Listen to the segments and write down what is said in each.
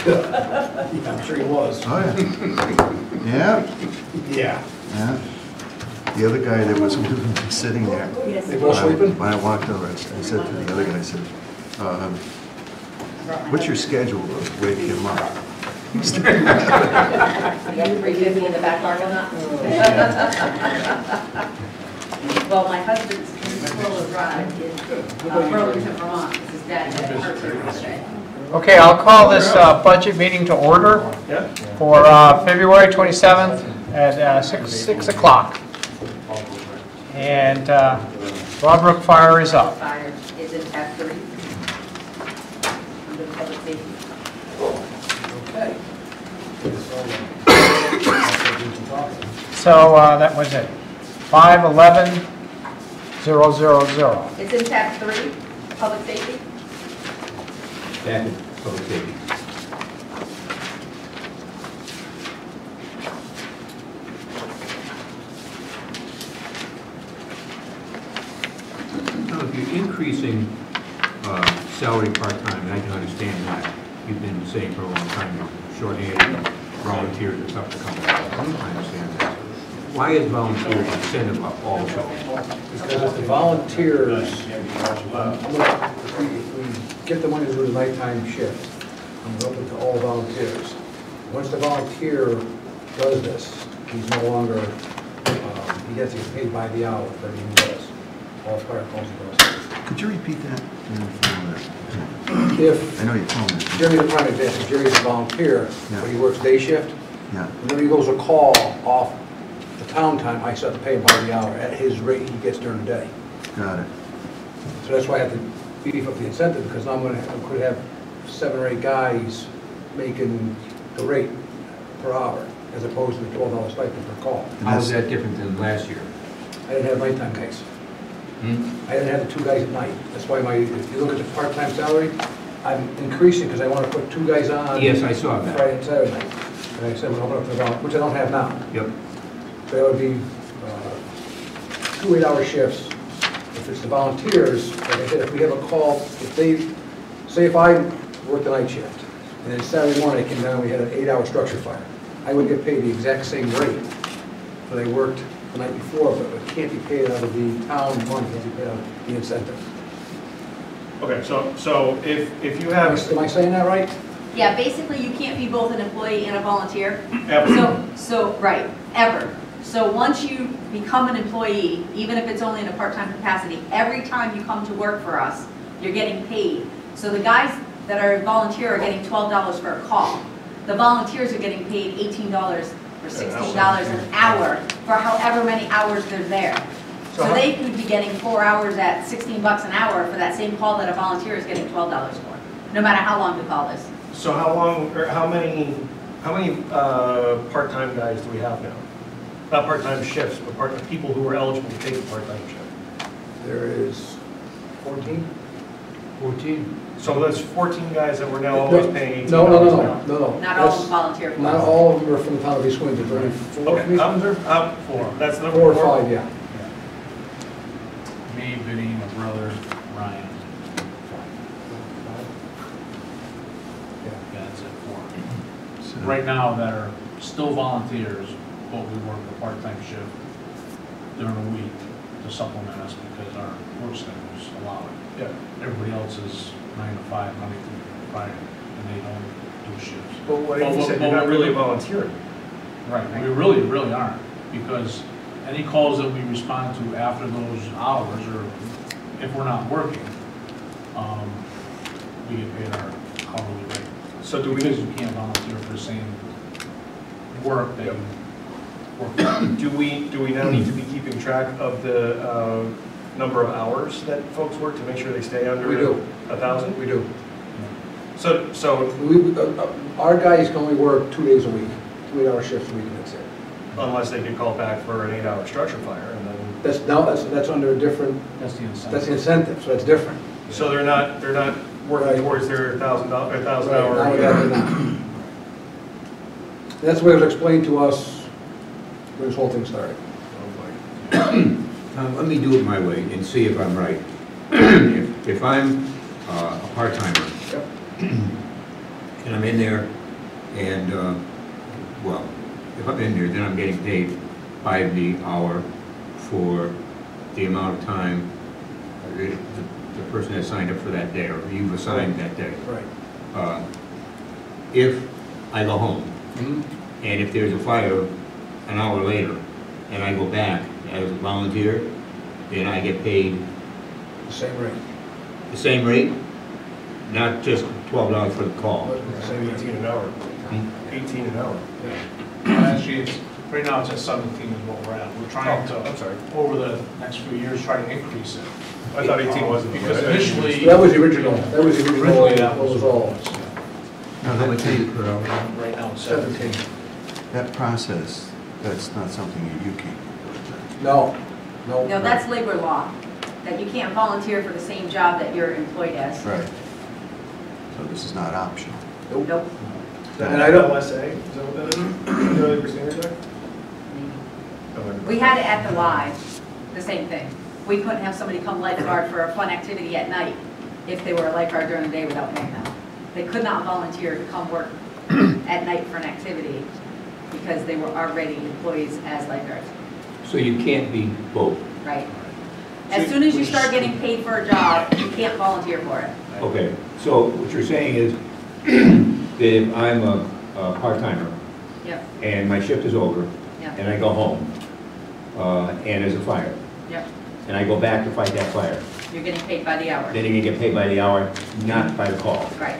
Yeah, I'm sure he was. Oh, yeah. Yeah. Yeah. The other guy that was sitting there. Yes. They both sleeping? When I walked over, I said to the other guy, I said, what's your schedule of waking him up? You have 350 in the back parking lot? Well, my husband's four-wheel drive is Burlington, Vermont. This is Dad had purchased yesterday. Okay, I'll call this budget meeting to order for February 27th at 6 o'clock. And Broadbrook Fire is up. Fire is in tab 3. Under public safety. Okay. So that was it. 511-000. It's in tab 3, public safety. Back in public safety. Now, if you're increasing salary part-time, and I can understand that, you've been saying for a long time, you're short-handed, volunteers are tough to come by. I understand that. Why is volunteers incentive up also? Because if the volunteers, if we get the money to do the nighttime shift, I'm open to all volunteers. Once the volunteer does this, he's no longer, he gets paid by the hour for everything he does. All fire calls he does. Could you repeat that? If I know you told me. Jerry, the prime example, Jerry's a volunteer, Yeah. but he works day shift. Yeah. Whenever he goes a call off the town time, I still have to pay him by the hour at his rate he gets during the day. Got it. So that's why I have to beef up the incentive, because I'm gonna, I could have 7 or 8 guys making the rate per hour, as opposed to the $12 stipend per call. How is that different than last year? I didn't have nighttime guys. I didn't have the 2 guys at night. That's why if you look at the part-time salary, I'm increasing because I want to put 2 guys on. Yes, I saw that. Friday and Saturday night. And I said, we'll open up to about, which I don't have now. Yep. So that would be 2 8-hour shifts. If it's the volunteers, like I said, if we have a call, if they, say if I worked the night shift, and then Saturday morning I came down and we had an 8-hour structure fire, I would get paid the exact same rate that I worked the night before, but it can't be paid out of the town money, it can't be paid out of the incentive. Okay, so if you have... Am I saying that right? Yeah, basically you can't be both an employee and a volunteer. Ever. So right, ever. So once you become an employee, even if it's only in a part-time capacity, every time you come to work for us, you're getting paid. So the guys that are volunteer are getting $12 for a call. The volunteers are getting paid $18 or $16 an hour for however many hours they're there. So they could be getting 4 hours at $16 an hour for that same call that a volunteer is getting $12 for, no matter how long the call is. So how many part-time guys do we have now? Not part-time shifts, but people who are eligible to take a part-time shift. There is 14? 14. So that's 14 guys that we're now always paying $18 No. Not all volunteer. Not all of them are from the town of East Windsor. There's only 4 Okay, from East Windsor? 4. That's the number 4 or 5, yeah. Me, Vinny, my brother, Ryan. Yeah, that's it, 4. So, Right now, that are still volunteers, but we work a part-time shift during the week to supplement us because our work schedules allow it. Yeah. Everybody else is 9 to 5, Monday through Friday, and they don't do shifts. But what you said, you're not really volunteering. Right, we really aren't, because any calls that we respond to after those hours, or if we're not working, we get paid our hourly rate. So do Because you can't volunteer for the same work that you work for. do we now need to be keeping track of the number of hours that folks work to make sure they stay under We do. 1,000? We do. So Our guys can only work 2 days a week, 2 8-hour shifts a week, and that's it. unless they get called back for an 8-hour structure fire, and then That's under a different, That's the incentive. that's the incentive, so that's different. so they're not working Right. towards their $1,000 Now we hour. have it now. That's what it was explained to us when this whole thing started. Let me do it my way and see if I'm right. If I'm a part-timer, Yep. and I'm in there, and, well, if I'm in there, then I'm getting paid by the hour for the amount of time the person has signed up for that day, or you've assigned that day. Right. If I go home, and if there's a fire an hour later, and I go back as a volunteer, then I get paid The same rate. the same rate, not just $12 for the call. The same rate. 18 an hour. 18 an hour. Actually, right now it's at 17 is what we're at. We're trying Oh, I'm to, sorry. over the next few years, try to increase it. I thought 18 wasn't. Because initially, That was the original, that was the original, originally that what was was what all. it was, yeah. No, that takes, Right now it's 17. that process, that's not something that you keep. No, no. No, that's labor law, that you can't volunteer for the same job that you're employed as. Right. So this is not optional. Nope. And I don't- LSA, is that what that is? Fair Labor Standards Act? We had it at the live, the same thing. We couldn't have somebody come lifeguard for a fun activity at night if they were a lifeguard during the day without paying them. They could not volunteer to come work at night for an activity because they were already employees as lifeguards, So you can't be both. right? As soon as you start getting paid for a job, you can't volunteer for it. Okay, so what you're saying is that if I'm a part-timer Yep, and my shift is over yep, and I go home and there's a fire yep. and I go back to fight that fire, You're getting paid by the hour. then you can get paid by the hour, not by the call. Right.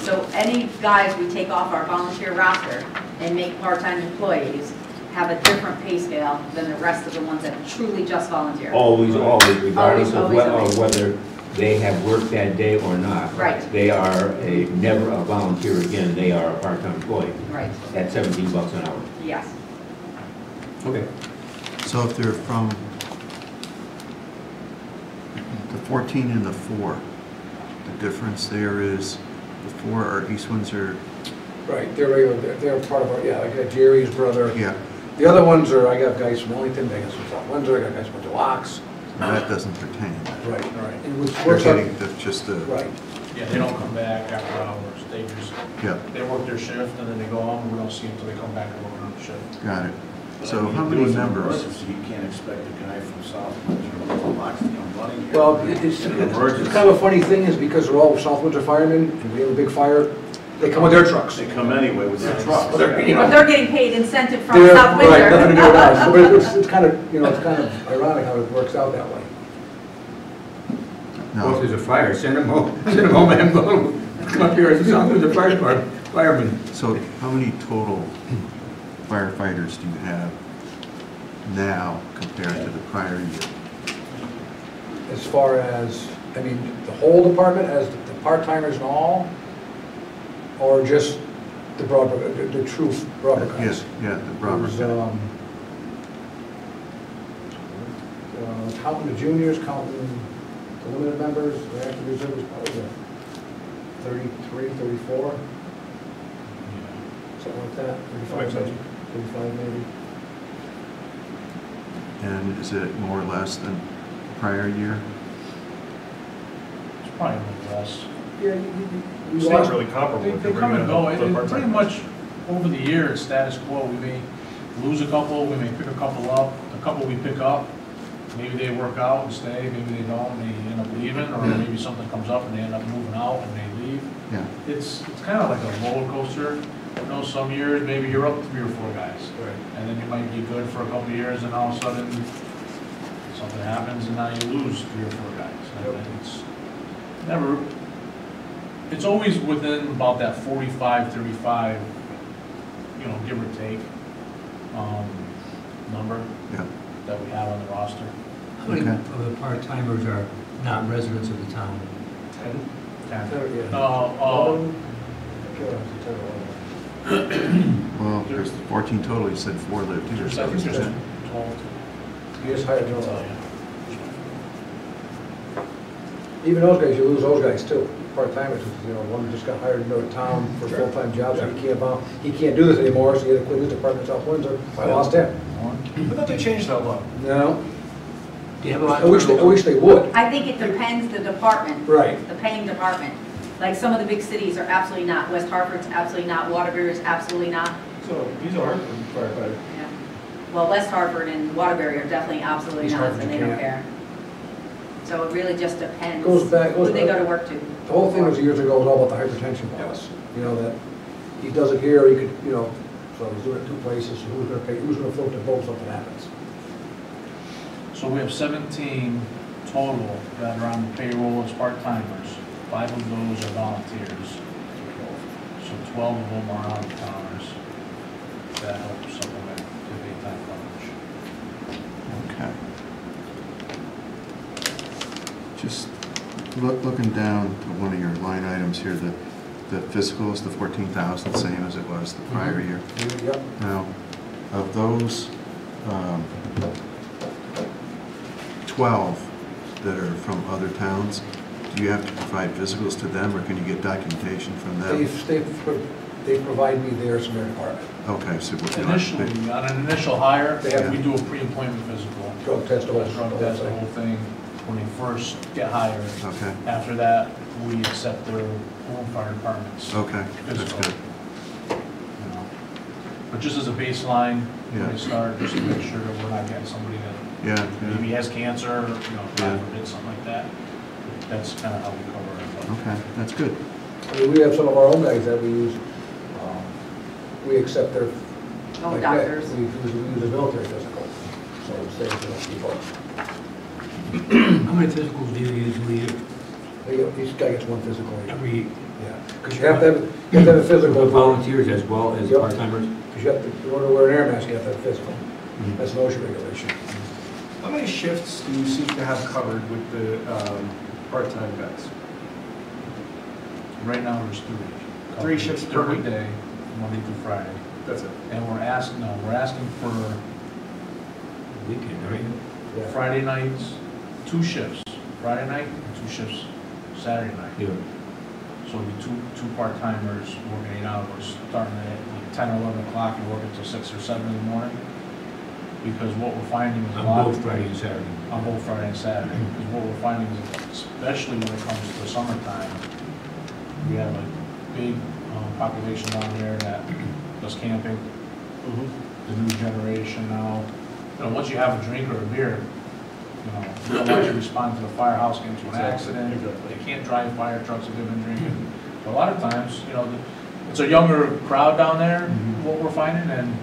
So any guys we take off our volunteer roster and make part-time employees have a different pay scale than the rest of the ones that truly just volunteer. Always, regardless of Always, always. whether they have worked that day or not. Right. They are never a volunteer again, they are a part-time employee Right, at $17 an hour. yes. Okay. So if they're from the 14 and the 4, the difference there is the 4 are East Windsor, Right, they're regular, they're part of our, yeah, I got Jerry's brother. yeah, The other ones are, I got guys from Wellington, I got some South Windsor, I got guys from Locks. that doesn't pertain. Right, right. And which You're works out, getting just the, right. Yeah, they don't come back after hours. They just, yeah, they work their shift and then they go home and we don't see them until they come back and work on the shift. got it. So how many members? You can't expect a guy from South Windsor or Locks to come running here. Well, it's kind of a funny thing is because they're all South Windsor firemen and we have a big fire, they come with their trucks. They come anyway with their trucks. Well, they're, you But know, they're getting paid incentive from they're, South right, nothing to do with us. Windsor. But it's kind of, you know, it's kind of ironic how it works out that way. Well, if No, there's a fire, send them home, and I'm going, come up here as a South Windsor Fire Department fireman. so how many total firefighters do you have now compared to the prior year? As far as, I mean, the whole department as the part-timers and all, or just the broad, the true broad guys? Yes, yeah, the Robert. There's, counting the juniors, counting the limited members, the active reservists, probably the 33, 34, something like that, 35 maybe, 35 maybe. And is it more or less than prior year? It's probably a little less. Yeah, It's you not lost, really comparable. They if you're come and bringing go. up the It part-time pretty much, over the year, it's status quo. We may lose a couple, we may pick a couple up. A couple we pick up, maybe they work out and stay, maybe they don't, and they end up leaving, or maybe something comes up and they end up moving out and they leave. Yeah, It's kind of like a roller coaster. You know, some years, maybe you're up 3 or 4 guys. Right. And then you might be good for a couple of years, and all of a sudden, something happens, and now you lose 3 or 4 guys. And it's never, it's always within about that 45, 35, you know, give or take, number yeah. that we have on the roster. How many Okay. of the part-timers are not residents of the town? 10? 10. yeah. 11. I can't remember, 10 or 11. Well, there's 14 total, you said 4 lived here. I think there's 12. You just hired I'll no, tell you. even those guys, you lose those guys too, part-timers, you know, one just got hired into a town for full-time jobs, so he can't do this anymore, so he had to quit his department in South Windsor, I lost him. I thought they changed that law. No, Do you have a lot I of wish turnover? they would, I think it depends the department, right. the paying department. Like some of the big cities are absolutely not. West Hartford's absolutely not. Waterbury is absolutely not. So these are hard for firefighters. Yeah. Well, West Hartford and Waterbury are definitely absolutely East not, Hartford and they you don't can't. care. So it really just depends Goes back- who goes they go back- to work to. The whole thing was years ago was all about the hypertension BOS. You know, that he does it here, he could, you know, so he's doing it 2 places, so who's gonna pay, who's gonna float the boat if something happens? So we have 17 total that are on the payroll as part-timers. 5 of those are volunteers. So 12 of them are out-of-towners. That helps supplement the daytime coverage. Okay. Just looking down to one of your line items here, the physicals, the 14,000, same as it was the prior year. Yep. Now, of those 12 that are from other towns, do you have to provide physicals to them, or can you get documentation from them? They provide me theirs from their department. Okay, so what Initially, on an initial hire, They have- we do a pre-employment physical. Drug test, all Drug test, the whole thing, when they first get hired. Okay, After that, we accept their own fire departments. okay, that's Physical. good. You know. But just as a baseline, when Yeah. they start, just to make sure that we're not getting somebody that Yeah, maybe yeah, has cancer, or, you know, Yeah. God forbid, something like that. That's kind of how we cover it. okay, that's good. I mean, we have some of our own guys that we use, we accept their. Oh, like that. doctors. We use a military physical, so it saves those people. How many physicals do you usually use Each guy gets one physical. every, Yeah, because you have to have a physical. Volunteers as well as Yep. part-timers? Because you have to, in order to wear an air mask, you have to have a physical. That's an OSHA regulation. How many shifts do you seem to have covered with the part-time guys? Right now, there's 3. 3 shifts per Every week? day, Monday through Friday. That's it. And we're asking for weekend, right? Yeah. Friday nights, 2 shifts, Friday night, and 2 shifts Saturday night. Yeah. So it'll be two part-timers working 8 hours, starting at 10 or 11 o'clock and working till 6 or 7 in the morning. Because what we're finding is a lot. On both Friday and Saturday. On both Friday and Saturday. Because what we're finding is, especially when it comes to the summertime, we have a big population down there that does camping. The new generation now, you know, once you have a drink or a beer, you know, you don't want to respond to the firehouse, get into an accident. Exactly. They can't drive fire trucks if they've been drinking. But a lot of times, you know, it's a younger crowd down there, what we're finding, and,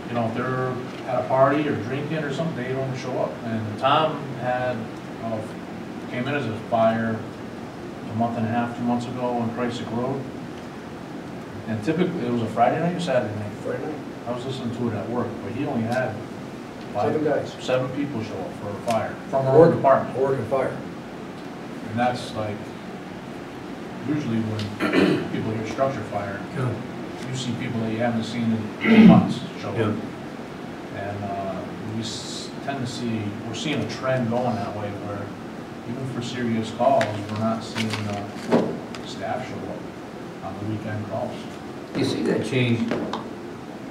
you know, if they're at a party or drinking or something, they don't show up. And Tom came in as a fire a month and a half, 2 months ago on Chrysler Road. And typically, it was a Friday night or Saturday night. Friday night. I was listening to it at work, but he only had 7 guys. 7 people show up for a fire from our own department. Working fire. And that's like, usually when people hear structure fire, Yeah. you see people that you haven't seen in months show up. Yeah. And we tend to see, we're seeing a trend going that way where even for serious calls, we're not seeing staff show up on the weekend calls. Do you see that change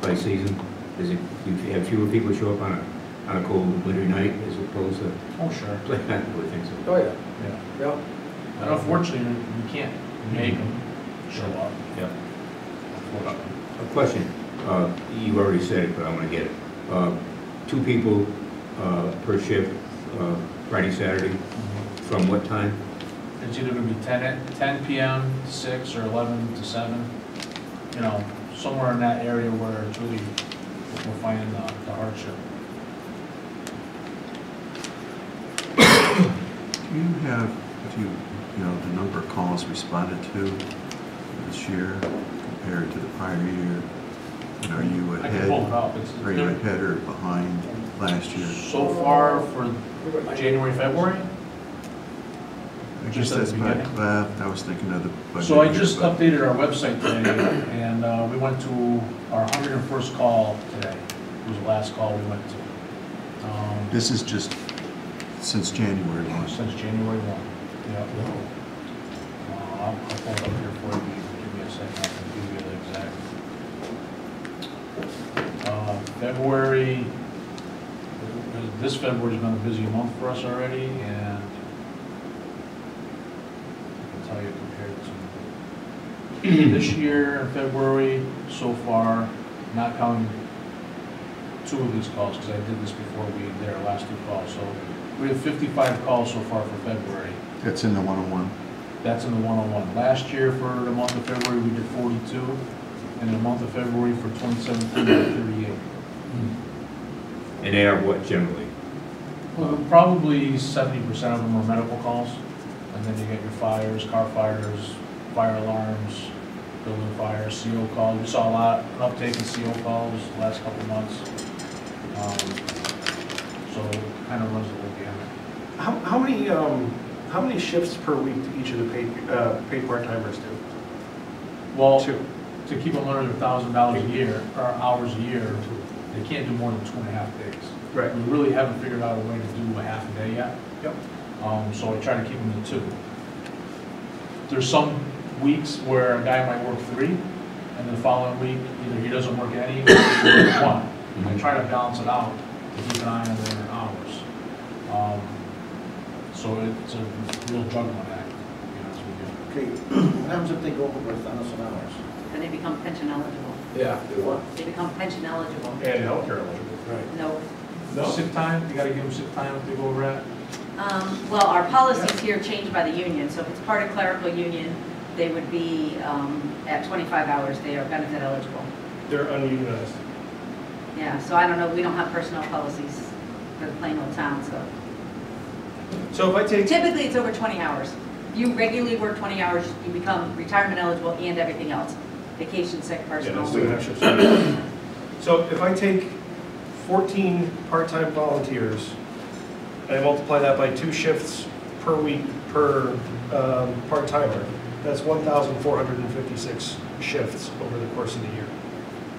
by season? Is it, you have fewer people show up on a cold winter night as opposed to, Oh, sure. I would think so. Oh, yeah. Yeah. Yeah. And unfortunately, we can't make them show up. Yeah. Unfortunately. A question, you already said it, but I want to get it. 2 people per shift, Friday, Saturday, from what time? It's either going to be 10 p.m. to 6 or 11 to 7. You know, somewhere in that area where it's really, we're finding the hardship. Do you have, you know, the number of calls responded to this year compared to the prior year? And are you I can ahead? pull it up. Are you ahead or behind last year? So far for January, February? I guess Just at that's the about, beginning? well, I was thinking of the budget. So I year, just but- updated our website today, and we went to our 101st call today. It was the last call we went to. This is just since January 1. Since January 1. Yeah. I'll pull it up here for you. Give me a second. I can give you the exact. February. This February's been a busy month for us already, and I can tell you compared to This year, in February, so far, not counting 2 of these calls, because I did this before we did our last 2 calls, so we have 55 calls so far for February. That's in the 101. That's in the 101. Last year, for the month of February, we did 42, and in the month of February for 2017, we did 38. And they are what generally? Well, probably 70% of them are medical calls, and then you get your fires, car fires, fire alarms, building fires, CO calls. We saw an uptake in CO calls the last couple of months. So it kind of runs the whole gamut. How many shifts per week do each of the paid part-timers do? Well, 2. to keep them under $1,000 a year, or hours a year, they can't do more than 2.5 days. Right. We really haven't figured out a way to do a half a day yet. Yep. So I try to keep them to 2. There's some weeks where a guy might work 3, and the following week, either he doesn't work any, or he works 1. I try to balance it out to keep an eye on their hours. So it's a real juggling act, to be honest with you. Okay, what happens if they go over 1,000 hours? Then they become pension eligible. Yeah. They become pension eligible. And healthcare eligible. Right. No. No? Sick time, you gotta give them sick time if they go over that. Well, our policies here change by the union, so if it's part of clerical union, they would be at 25 hours, they are benefit eligible. They're ununionized. Yeah, so I don't know, we don't have personnel policies for the plain old town, so. So if I take, Typically, it's over 20 hours. You regularly work 20 hours, you become retirement eligible and everything else. Vacation, sick, yeah, personal. that's 2.5 shifts. So if I take 14 part-time volunteers, and I multiply that by 2 shifts per week per part-timer, that's 1,456 shifts over the course of the year.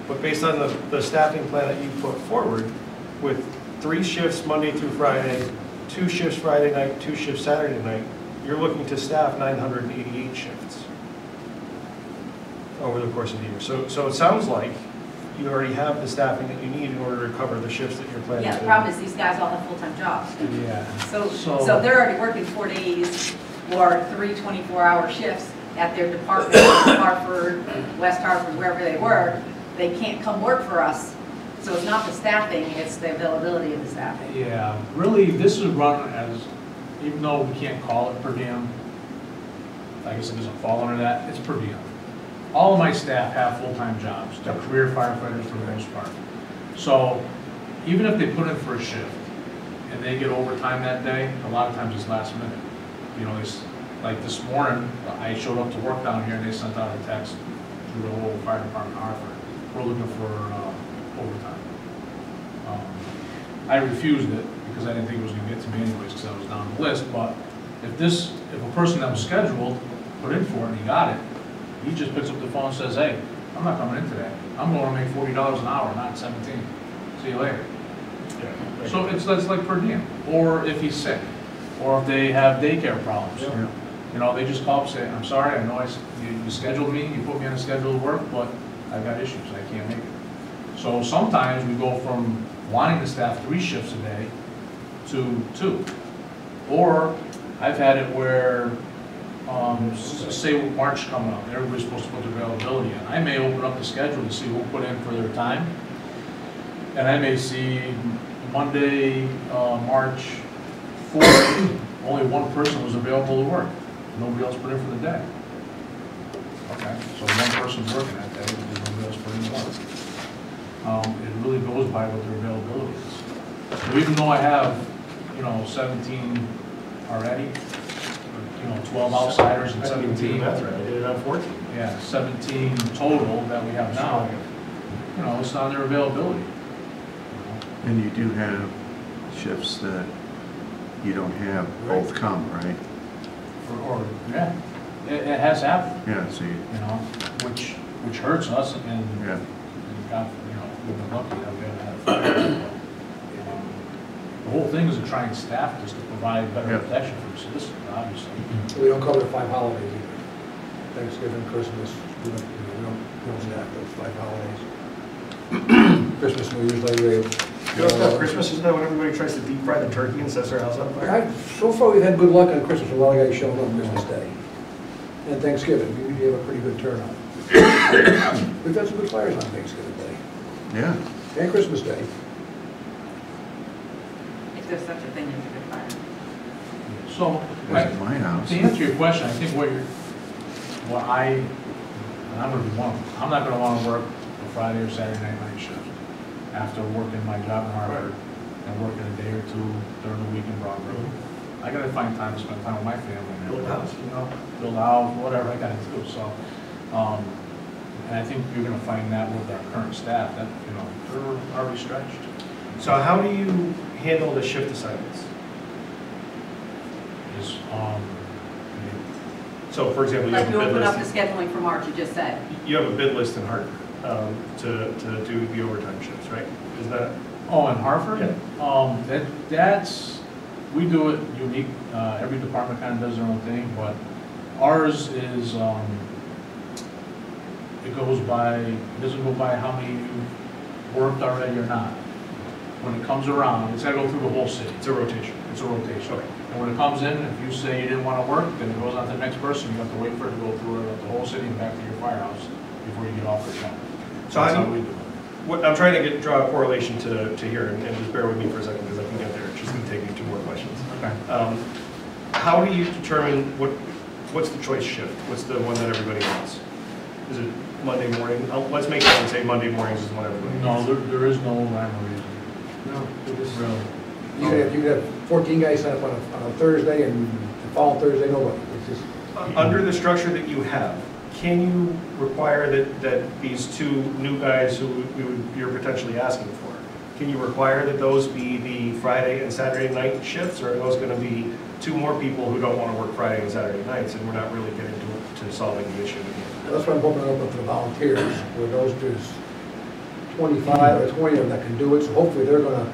But based on the staffing plan that you put forward, with 3 shifts Monday through Friday, 2 shifts Friday night, 2 shifts Saturday night, you're looking to staff 988 shifts over the course of the year. So it sounds like you already have the staffing that you need in order to cover the shifts that you're planning. Yeah, the problem is these guys all have full-time jobs. Yeah. So they're already working 4 days or 3 24-hour shifts at their department, Hartford, West Hartford, wherever they work. They can't come work for us. So it's not the staffing, it's the availability of the staffing. Yeah, really, this is run as, even though we can't call it per diem, I guess it doesn't fall under that, it's per diem. All of my staff have full-time jobs. They're career firefighters for the most part. So even if they put in for a shift and they get overtime that day, a lot of times it's last minute. You know, like this morning, I showed up to work down here and they sent out a text to the whole fire department in Hartford. We're looking for overtime. I refused it because I didn't think it was going to get to me anyways because I was down the list. But if a person that was scheduled put in for it and he got it, he just picks up the phone and says, hey, I'm not coming in today. I'm going to make $40 an hour, not 17. See you later. Yeah. So that's like per diem. Or if he's sick, or if they have daycare problems. Yeah. You know, they just call up and say, I'm sorry, I know you scheduled me, you put me on a schedule of work, but I've got issues, I can't make it. So sometimes we go from wanting to staff 3 shifts a day to 2. Or I've had it where, say with March coming up, everybody's supposed to put their availability in. I may open up the schedule to see who put in for their time. And I may see Monday, March 4th, only 1 person was available to work. Nobody else put in for the day. Okay, so 1 person's working that day, because nobody else put in work. It really goes by what their availability is. So even though I have, 17 already, 12 outsiders and 17. That's right, I did it on 14. Yeah, 17 total that we have now. It's not their availability. And you do have shifts that you don't have both come, right? Or yeah, it has happened. Yeah, so Which hurts us, and yeah. We've been lucky that we haven't had a fire. The whole thing is to try and staff this to provide better protection for the citizens, obviously. We don't cover the 5 holidays either. Thanksgiving, Christmas, we don't staff those 5 holidays. Christmas, New Year's, Labor Day. Christmas, isn't that when everybody tries to deep fry the turkey and sets their house on fire? So far, we've had good luck on Christmas. A lot of guys showing up Christmas Day. And Thanksgiving. we have a pretty good turnout. We've got some good fires on Thanksgiving Day Yeah. and Christmas Day. If there's such a thing as a good fire. So, Was at my house. to answer your question, I think and I'm gonna be one, I'm not gonna wanna work a Friday or Saturday night shift after working my job in Harvard and working a day or two during the week in Broadgrove. I gotta find time to spend time with my family and Build a house. you know, build a house, whatever I gotta do, so. And I think you're gonna find that with our current staff, that, you know, they're already stretched. So how do you handle the shift assignments? Is, So for example, you Like have you a bid open up the list. scheduling for March, you just said. You have a bid list in Hartford to do the overtime shifts, right? Is that? oh, in Hartford? Yeah. That's, we do it unique, every department kind of does their own thing, but ours is, it doesn't go by how many you've worked already or not. When it comes around, it's gotta go through the whole city. It's a rotation. It's a rotation. Okay. And when it comes in, if you say you didn't want to work, then it goes on to the next person. You have to wait for it to go through the whole city and back to your firehouse before you get off the job. So That's how how do we you, do it. what, I'm trying to draw a correlation to here, and just bear with me for a second because I can get there. It's just gonna take me 2 more questions. Okay. How do you determine what's the choice shift? What's the one that everybody wants? Is it Monday morning? Let's make it and say Monday mornings is one everybody No, wants. there is no rhyme or reason. No, Really. you could have 14 guys sign up on a Thursday and the following Thursday, nobody. It's just, Under the structure that you have, can you require that these 2 new guys who you're potentially asking for, can you require that those be the Friday and Saturday night shifts, or are those going to be 2 more people who don't want to work Friday and Saturday nights, and we're not really getting to solving the issue? that's what I'm hoping to open for the volunteers, where there's 25 or 20 of them that can do it, so hopefully they're gonna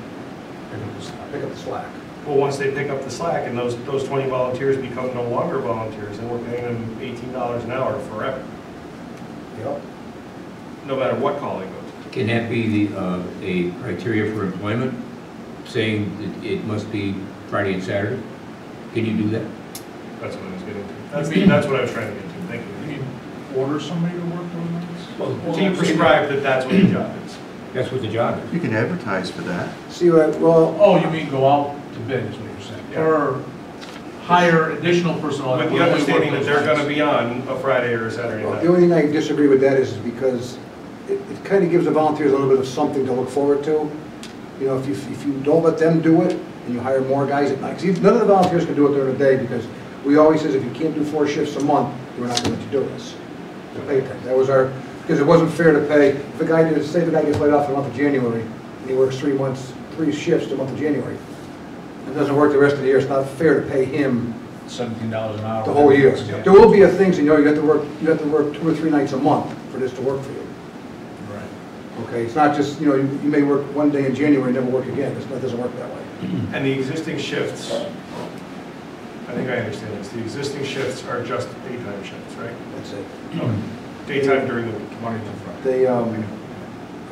pick up the slack. Well, once they pick up the slack and those 20 volunteers become no longer volunteers, and we're paying them $18 an hour forever, Yep. no matter what call they go to. Can that be a criteria for employment, saying that it must be Friday and Saturday? Can you do that? That's what I was getting to. That's what I was trying to get to. Thank you. You can order somebody to work those nights? Can you prescribe that that's what the job is? That's what the job is. You can advertise for that. See what, well, Oh, you mean go out to bid is what you're saying? Yeah. Or hire additional personnel? With that the will only understanding work that those they're going to nights? be on a Friday or a Saturday the night. only thing I disagree with that is because it kind of gives the volunteers a little bit of something to look forward to. You know, if you don't let them do it, and you hire more guys at night, 'cause none of the volunteers can do it during the day, because we always says if you can't do 4 shifts a month, we're not going to let you do this. The pay thing, that was our, because it wasn't fair to pay, if a guy did, say the guy gets laid off in the month of January, and he works 3 shifts the month of January, and doesn't work the rest of the year, it's not fair to pay him $17 an hour. the whole year. Yeah. There will be a things, you know, you have to work 2 or 3 nights a month for this to work for you. Right. Okay, it's not just, you know, you may work 1 day in January and never work again, it doesn't work that way. And the existing shifts, I think I understand this, the existing shifts are just daytime shifts, right? That's it. Daytime during the week. Monday to Friday. They,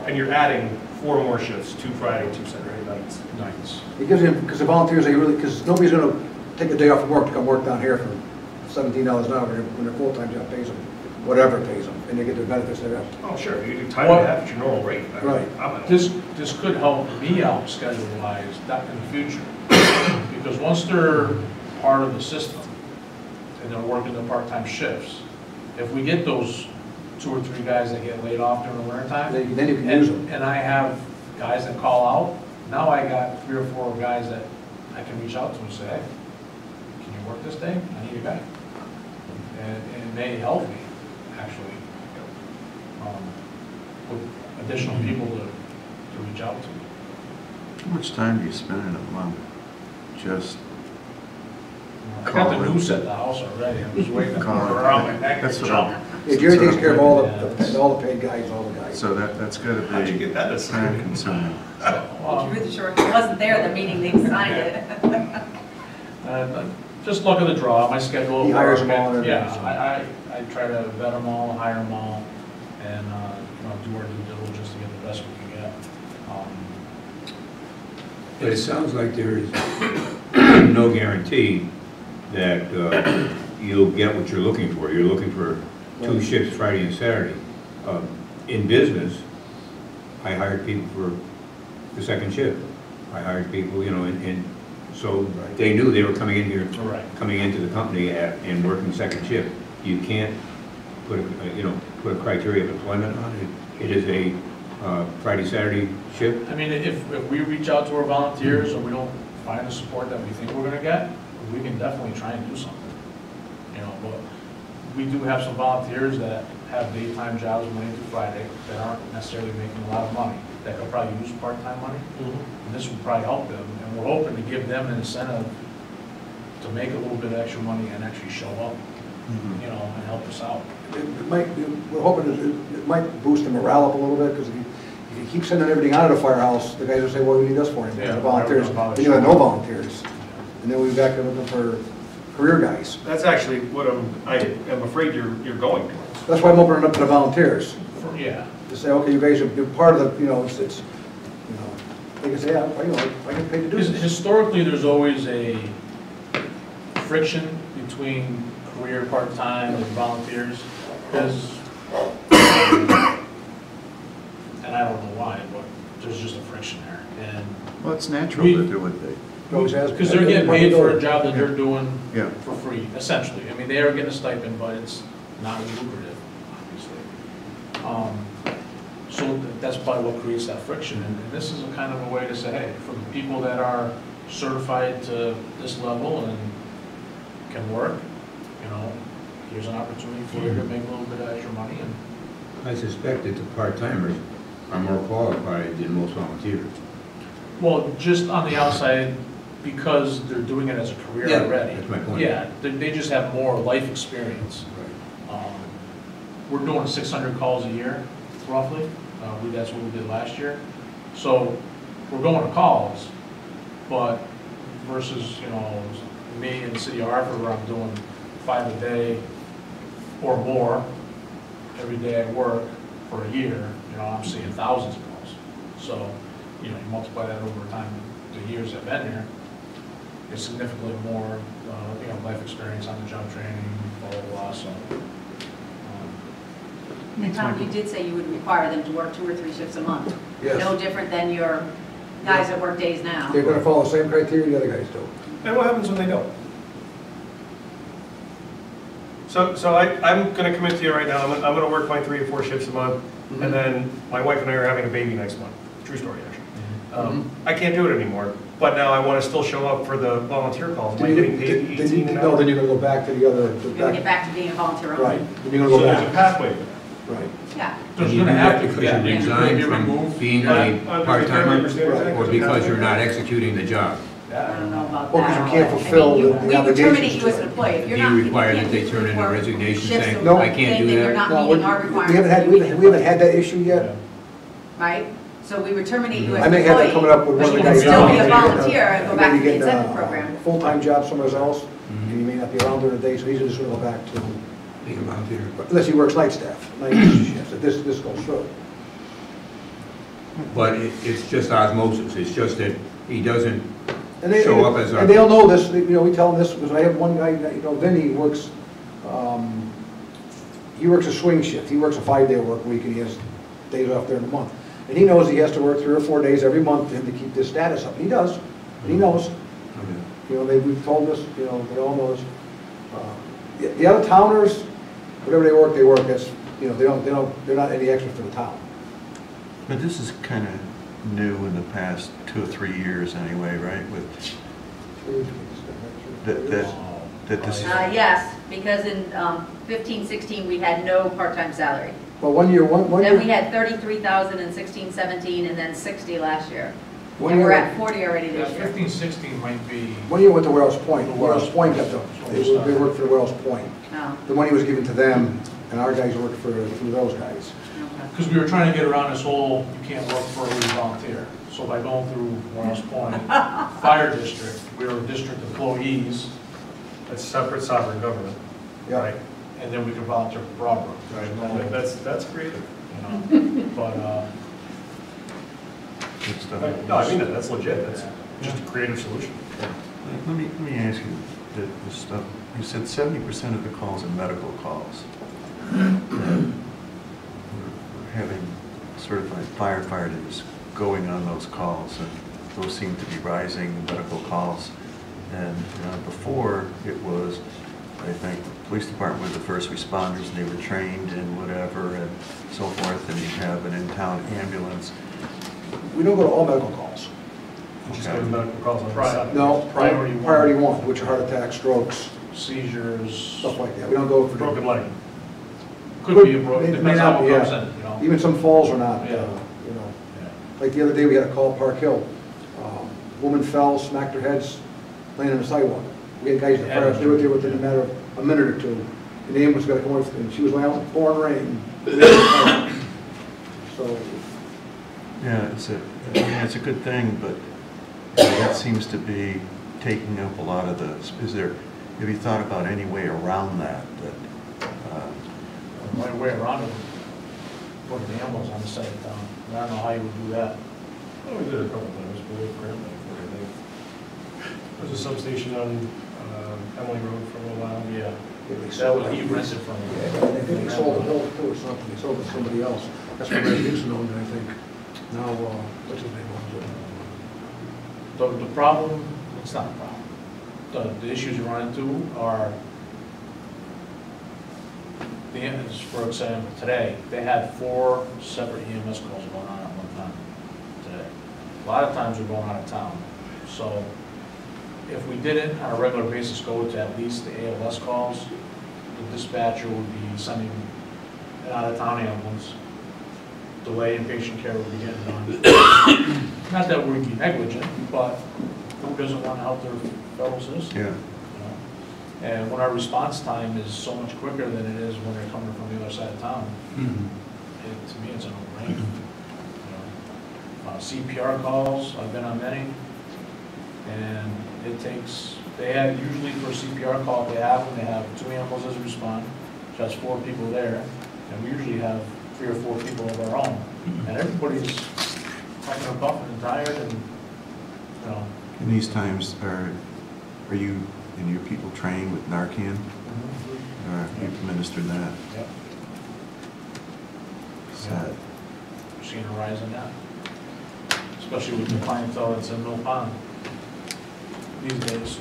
And you're adding 4 more shifts, 2 Friday, 2 Saturday nights. Nights. it gives them, because the volunteers, because nobody's gonna take a day off from work to come work down here for $17 an hour when their full-time job pays them, whatever it pays them, and they get their benefits thereafter. Oh, sure, you do time and a half at your normal rate. Right. This could help me out schedule-wise in the future. Because once they're part of the system and they're working the part-time shifts, if we get those 2 or 3 guys that get laid off during the winter time, Then you can use them. and I have guys that call out, now I got 3 or 4 guys that I can reach out to and say, hey, can you work this day? I need a guy. And it may help me, actually, with additional people to reach out to. How much time do you spend in a month? Just I got the noose at the house already, I'm just waiting to Call put it. it around my neck That's and what jump. I'm- Yeah, Jerry takes care of all the paid guys, all the guys. So that's gotta How'd you be get that assigned? time consuming. Did you read the short? It wasn't there the meeting they signed it. Just look at the draw, my schedule. He hires them all and Yeah, everything, I try to vet them all, hire them all, and, do our due diligence to get the best we can get. But it sounds like there is no guarantee that you'll get what you're looking for. You're looking for 2 shifts Friday and Saturday. In business, I hired people for the second shift. I hired people, you know, and so they knew they were coming in here, coming into the company and working second shift. You can't put a criteria of employment on it. It is a Friday, Saturday shift. I mean, if we reach out to our volunteers or we don't find the support that we think we're gonna get, we can definitely try and do something. You know, but we do have some volunteers that have daytime jobs Monday through Friday that aren't necessarily making a lot of money, that could probably use part-time money. And this would probably help them, and we're hoping to give them an incentive to make a little bit of extra money and actually show up, you know, and help us out. We're hoping it might boost the morale up a little bit, because if you keep sending everything out of the firehouse, the guys will say, well, we need this for him, Yeah, the volunteers, why would then you have no volunteers. And then we're back to looking for career guys. That's actually what I'm afraid you're going towards. That's why I'm opening up to the volunteers. Yeah. To say, okay, you guys are you're part of the, you know, it's you know, they can say, yeah, you know, I get paid to do this. Historically, there's always a friction between career part-time and volunteers, because, and I don't know why, but there's just a friction there. And Well, it's natural that there would be. because they're getting paid for a job that they're doing Yeah. for free, essentially. I mean, they are getting a stipend, but it's not lucrative, obviously. So that's probably what creates that friction. And this is a kind of a way to say, hey, for the people that are certified to this level and can work, you know, here's an opportunity for you to make a little bit of extra money. And I suspect that the part-timers are more qualified than most volunteers. well, just on the outside, because they're doing it as a career already. That's my point. Yeah, they just have more life experience. We're doing 600 calls a year, roughly. That's what we did last year. So we're going to calls, but versus, you know, me in the city of Hartford where I'm doing 5 a day or more every day at work for a year, you know, I'm seeing thousands of calls. So, you know, you multiply that over time, the years I've been here, it's significantly more, you know, life experience on the job training, blah, blah, blah, so. And Tom, you did say you would require them to work 2 or 3 shifts a month. Yes. No different than your guys that work days now. They're gonna follow the same criteria the other guys do. And what happens when they don't? So I'm gonna commit to you right now, I'm gonna work my 3 or 4 shifts a month, and then my wife and I are having a baby next month. True story, actually. I can't do it anymore, but now I wanna still show up for the volunteer calls. Am I getting paid 18 an No, hour? then you're gonna go back to the other. You're gonna get back to being a volunteer only. Right, then you're So gonna there's go a back. pathway. Right. Yeah. There's You gonna do have that to, because yeah, you be resigned from removed. being I a part-timer, understand or because you're not executing the job. I don't know about that. Well, 'cause you can't I mean, fulfill the We would terminate obligations you to as an it. employee. If you're Do not. you if require can't that they do turn in a 4 resignation shifts saying, a No. I week, can't then do You're that? not No, meeting our requirements. we haven't had, then we can haven't had that issue yet. Right? So we would terminate you as I an may employee. have that coming up with one of the But guys. you can still be a now. volunteer and go back to Maybe the get incentive a program. full-time job somewhere else, and he may not be around during the day, so he's just gonna go back to, Being a volunteer. unless he works night staff, night shifts, if this goes through. But it's just osmosis, it's just that he doesn't And they, show up as a... and they'll know this, you know, we tell them this, because I have one guy, you know, Vinny works, he works a swing shift, he works a 5-day work week, and he has days off during the month. And he knows he has to work 3 or 4 days every month for him to keep this status up, and he does, and he knows. Okay. You know, we've told this, you know, they all know this. The other towners, whatever they work, that's, you know, they're not any extra for the town. But this is kind of new in the past 2 or 3 years anyway, right? With that this is... Yes, because in 15, 16, we had no part-time salary. Well, one year, Then we had 33,000 in 16, 17, and then 60 last year. One And we're year- at 40 already Yeah, this year. 15, 16 might be, One year went to Wells Point. Wells Point got them. They worked for Wells Point. No, The money was given to them, and our guys worked for those guys. okay. because we were trying to get around this whole, you can't work for a volunteer. So by going through Morris Point Fire District, we were district employees, That's separate sovereign government. Yeah. and then we could volunteer for Broadbrook. Right. That's creative. You know, but, good stuff. No, I mean that, that's legit, that's just a creative solution. Let me ask you this stuff. You said 70% of the calls are medical calls. We're having certified firefighters going on those calls, and those seem to be rising, medical calls. And before, it was, I think, the police department were the first responders, and they were trained and whatever, and so forth, and you have an in-town ambulance. We don't go to all medical calls. Just give them medical calls on the Pri- side. No, Priority one. 1, which are heart attacks, strokes, Seizures, stuff like that. We don't go for. broken leg. Could be a broken, May depends not on be, what comes yeah. in, you know? Even some falls are not, Yeah. you know. Yeah. Like the other day, we had a call at Park Hill. Woman fell, smacked her head, laying on the sidewalk. We had guys in the fire, they were there within a matter of a minute or two. And the ambulance got to come over, and she was laying out in pouring rain. So, Yeah, it's a good thing, but that seems to be taking up a lot of the, have you thought about any way around that? The right way around it, put the ambulance on the side of town. I don't know how you would do that. Well, we did it a couple times, but we apparently, there's a substation on Emily Road for a little while. Yeah. they That sold was, he it. rented from Yeah, I think they sold the building too or something. They sold it to somebody else. That's what Red Dixon owned, I think. Now, what's his name owns it? The problem, it's not a problem. The issues you run into are, the EMS, for example, today, they had 4 separate EMS calls going on at one time today. A lot of times we're going out of town. So if we didn't on a regular basis go to at least the ALS calls, the dispatcher would be sending an out-of-town ambulance. Delay in patient care would be getting done. Not that we'd be negligent, but who doesn't want to help their fellow citizens? Yeah. You know? And when our response time is so much quicker than it is when they're coming from the other side of town, to me, it's a no-brainer. You know? CPR calls, I've been on many, and it takes, they have, usually for a CPR call, they have 2 ambulances respond, which has 4 people there, and we usually have 3 or 4 people of our own, and everybody's fucking and buffing and tired, and, you know. In these times, are you and your people trained with Narcan? Or you've administered that? Yep. Sad. We're seeing a rise in that, especially with the clientele that's in Mill Pond these days.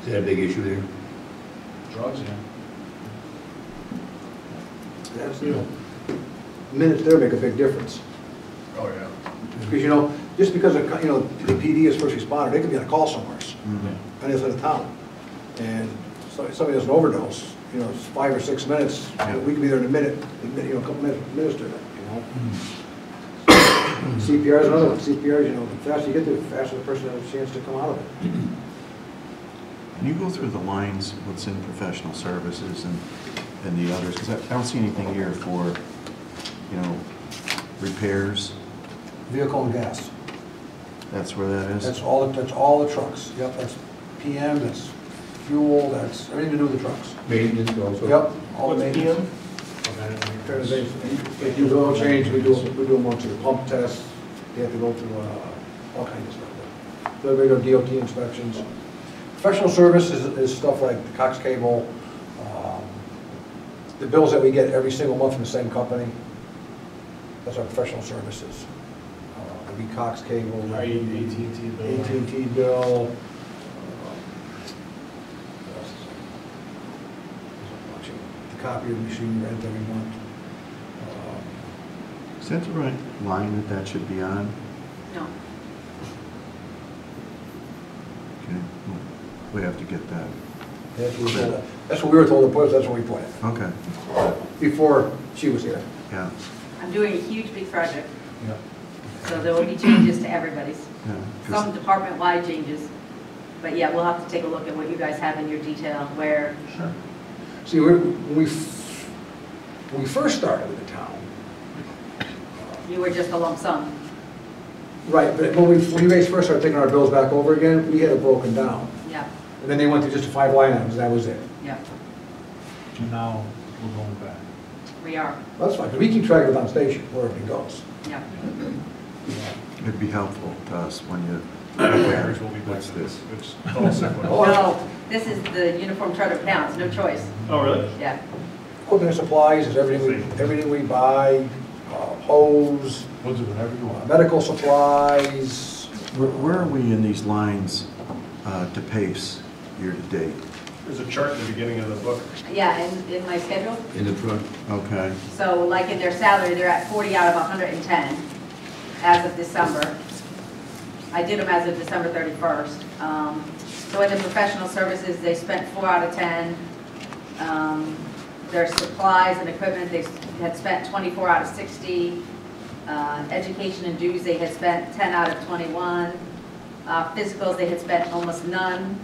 Is that a big issue there? Drugs, yeah. That's, minutes there make a big difference. Oh, yeah. Because, just because, the PD is first responder, they could be on a call somewhere, Mhm. on the other side of town. And so somebody has an overdose, it's 5 or 6 minutes, Yeah. we could be there in a minute, a couple minutes, administer it, CPR is another one. CPR, the faster you get there, the faster the person has a chance to come out of it. Can you go through the lines, what's in professional services and the others? Because I don't see anything here for, repairs. Vehicle and gas. That's where that is? That's all the trucks. Yep, that's PM, that's fuel, that's everything to do with the trucks. Maintenance also? Yep, all the What's maintenance. PM? If you do oil change, we do them once a pump test. They have to go through all kinds of stuff. The regular DOT inspections. Professional service is stuff like the Cox cable, the bills that we get every single month from the same company. That's our professional services. It'd be Cox cable, Our AT&T bill. AT&T bill. The copier machine rent every month. Is that the right line that should be on? No. Okay, well, we have to get that. That's what we were told to put, that's what we put it, Okay, before she was here. yeah, I'm doing a huge, big project, Yeah. so there will be changes to everybody's. yeah. 'Cause Some department-wide changes. But yeah, we'll have to take a look at what you guys have in your detail, where, Sure. See, when we first started with the town, you were just a lump sum. right, but when you guys first started taking our bills back over again, we had it broken down. Yeah, And then they went to just 5 line items, and that was it. yeah, And now we're going back. we are, That's fine, because we keep track of it on station, where everything goes. yeah. It'd be helpful to us when you, Warehouse will be back. what's this? It's all separate. Oh, No, this is the uniform chart of towns, no choice, Oh, really? yeah. Equipment and supplies is everything we buy, hose, We'll do whatever you want. medical supplies. Where are we in these lines to pace year to date? There's a chart at the beginning of the book. Yeah, in my schedule. In the front. Okay. So like in their salary, they're at 40 out of 110 as of December. I did them as of December 31st. So in the professional services, they spent 4 out of 10. Their supplies and equipment, they had spent 24 out of 60. Education and dues, they had spent 10 out of 21. Physicals, they had spent almost none.